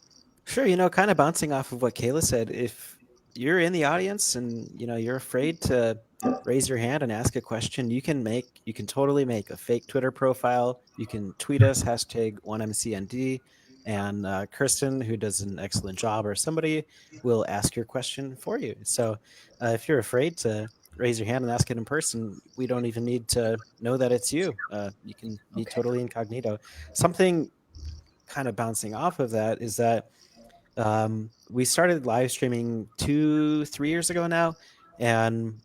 Sure. Kind of bouncing off of what Kayla said, if you're in the audience and you're afraid to raise your hand and ask a question, you can totally make a fake Twitter profile. You can tweet us #1MCND, and Kirsten, who does an excellent job, or somebody will ask your question for you. So if you're afraid to raise your hand and ask it in person, we don't even need to know that it's you. You can be totally incognito. Something kind of bouncing off of that is that we started live streaming 2-3 years ago now, and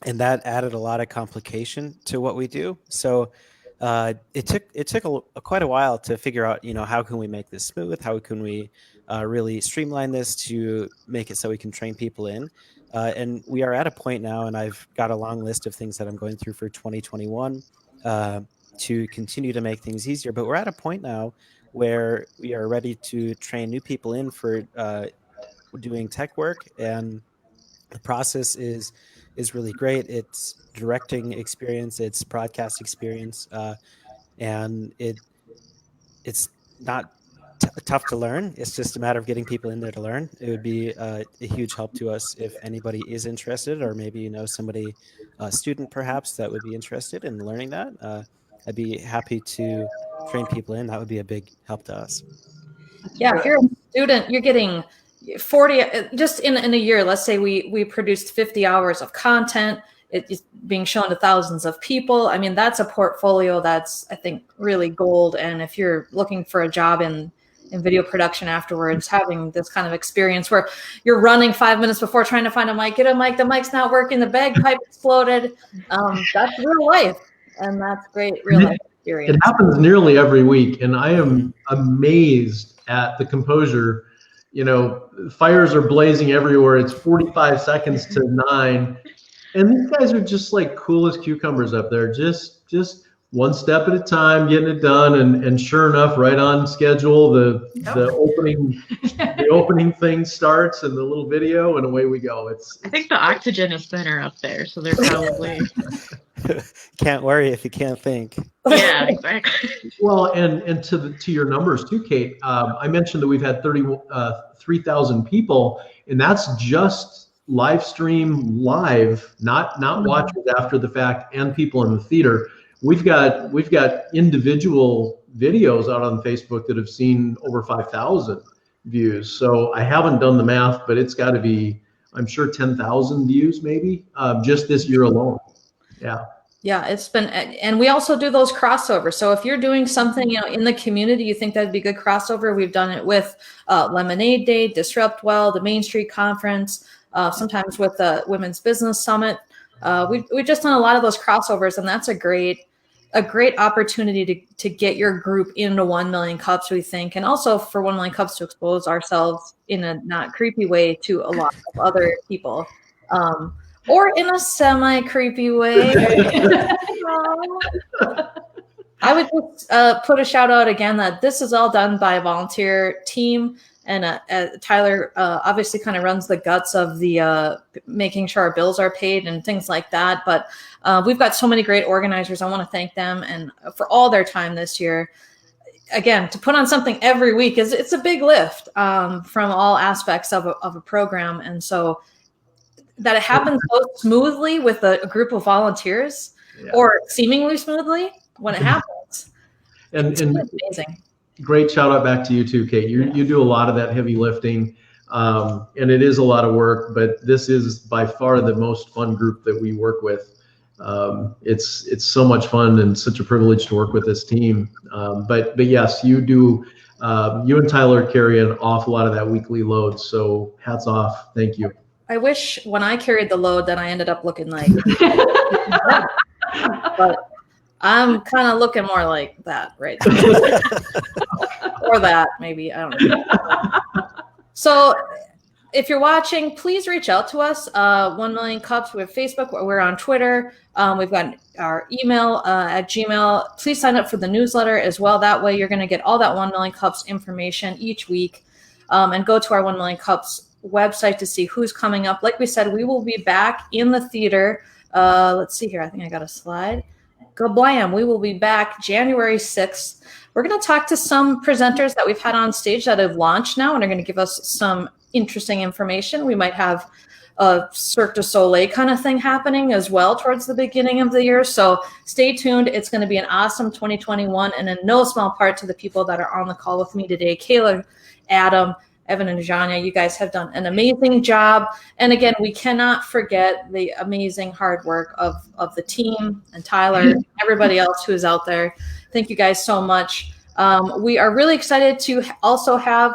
and that added a lot of complication to what we do. So it took quite a while to figure out, how can we make this smooth? How can we really streamline this to make it so we can train people in? And we are at a point now, and I've got a long list of things that I'm going through for 2021 to continue to make things easier. But we're at a point now where we are ready to train new people in for doing tech work, and the process is really great. It's directing experience, it's broadcast experience, and it's not tough to learn. It's just a matter of getting people in there to learn. It would be a huge help to us if anybody is interested, or maybe somebody, a student perhaps, that would be interested in learning that. I'd be happy to train people in. That would be a big help to us. Yeah, if you're a student, you're getting 40 just in a year. Let's say we produced 50 hours of content. It's being shown to thousands of people. I mean, that's a portfolio that's, I think, really gold. And if you're looking for a job in video production afterwards, having this kind of experience where you're running 5 minutes before trying to find a mic, get a mic, the mic's not working, the bagpipe exploded. That's real life, and that's great real life experience. It happens nearly every week, and I am amazed at the composure. Fires are blazing everywhere. It's 45 seconds to 9. And these guys are just like cool as cucumbers up there, just one step at a time, getting it done. And sure enough, right on schedule, the opening thing starts and the little video, and away we go. I think the oxygen is thinner up there, so they're probably can't worry if you can't think. Yeah, exactly. Well, and to your numbers too, Kate. I mentioned that we've had 3,000 people, and that's just live stream live, not watchers after the fact, and people in the theater. We've got individual videos out on Facebook that have seen over 5,000 views. So I haven't done the math, but it's got to be, I'm sure, 10,000 views maybe just this year alone. Yeah. Yeah, it's been, and we also do those crossovers. So if you're doing something, in the community, you think that'd be good crossover. We've done it with Lemonade Day, Disrupt Well, the Main Street Conference, sometimes with the Women's Business Summit. We've just done a lot of those crossovers, and that's a great opportunity to get your group into 1 million cups, we think, and also for 1 million cups to expose ourselves in a not creepy way to a lot of other people. Or in a semi-creepy way. I would just put a shout out again that this is all done by a volunteer team. And Tyler obviously kind of runs the guts of the making sure our bills are paid and things like that. But we've got so many great organizers. I want to thank them and for all their time this year. Again, to put on something every week it's a big lift from all aspects of a program. And so that it happens so smoothly with a group of volunteers, or seemingly smoothly when it happens. It's amazing. Great shout out back to you too, Kate. You do a lot of that heavy lifting, and it is a lot of work, but this is by far the most fun group that we work with. It's so much fun and such a privilege to work with this team. But yes, you do. You and Tyler carry an awful lot of that weekly load. So hats off. Thank you. I wish when I carried the load that I ended up looking like, but I'm kind of looking more like that right now. Or that maybe, I don't know. So if you're watching, please reach out to us. 1 Million Cups. We have Facebook. We're on Twitter. We've got our email at Gmail. Please sign up for the newsletter as well. That way you're going to get all that 1 Million Cups information each week. And go to our 1 Million Cups website to see who's coming up. Like we said, we will be back in the theater. Let's see here. I think I got a slide. Gablam. We will be back January 6th. We're going to talk to some presenters that we've had on stage that have launched now and are going to give us some interesting information. We might have a Cirque du Soleil kind of thing happening as well towards the beginning of the year. So stay tuned. It's going to be an awesome 2021, and in no small part to the people that are on the call with me today, Kayla, Adam, Evan, and Ganya. You guys have done an amazing job. And again, we cannot forget the amazing hard work of the team and Tyler, everybody else who is out there. Thank you guys so much. We are really excited to also have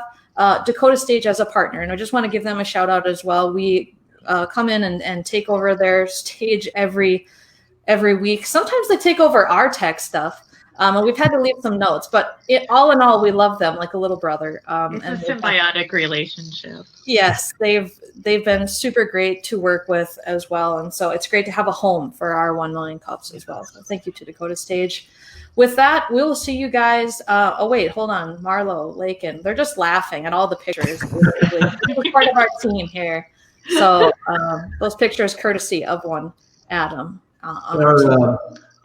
Dakota Stage as a partner. And I just want to give them a shout out as well. We come in and take over their stage every week. Sometimes they take over our tech stuff. And we've had to leave some notes, but all in all, we love them like a little brother. It's a symbiotic relationship. Yes, they've been super great to work with as well, and so it's great to have a home for our 1 million cups as well. So thank you to Dakota Stage. With that, we will see you guys. Oh wait, hold on, Marlo, Lakin, they're just laughing at all the pictures. They're part of our team here, so those pictures courtesy of one Adam.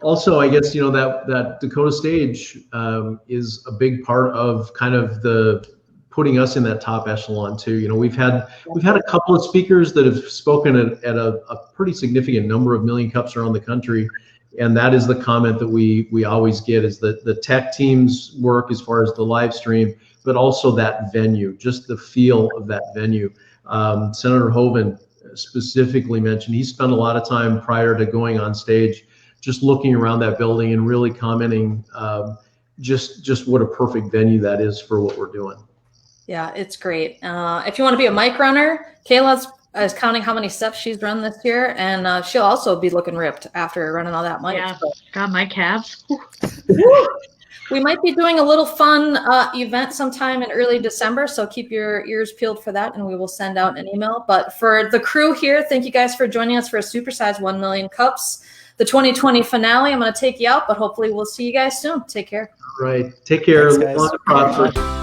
Also, I guess that Dakota Stage is a big part of kind of the putting us in that top echelon too. We've had a couple of speakers that have spoken at a pretty significant number of million cups around the country, and that is the comment that we always get is that the tech team's work as far as the live stream, but also that venue, just the feel of that venue. Senator Hoeven specifically mentioned he spent a lot of time prior to going on stage just looking around that building and really commenting just what a perfect venue that is for what we're doing. Yeah, it's great. If you want to be a mic runner, Kayla is counting how many steps she's run this year, and she'll also be looking ripped after running all that mic. Yeah, got my calves. We might be doing a little fun event sometime in early December, so keep your ears peeled for that, and we will send out an email. But for the crew here, thank you guys for joining us for a supersized 1 million cups. The 2020 finale, I'm going to take you out, but hopefully we'll see you guys soon. Take care. Right. Take care. Thanks, guys.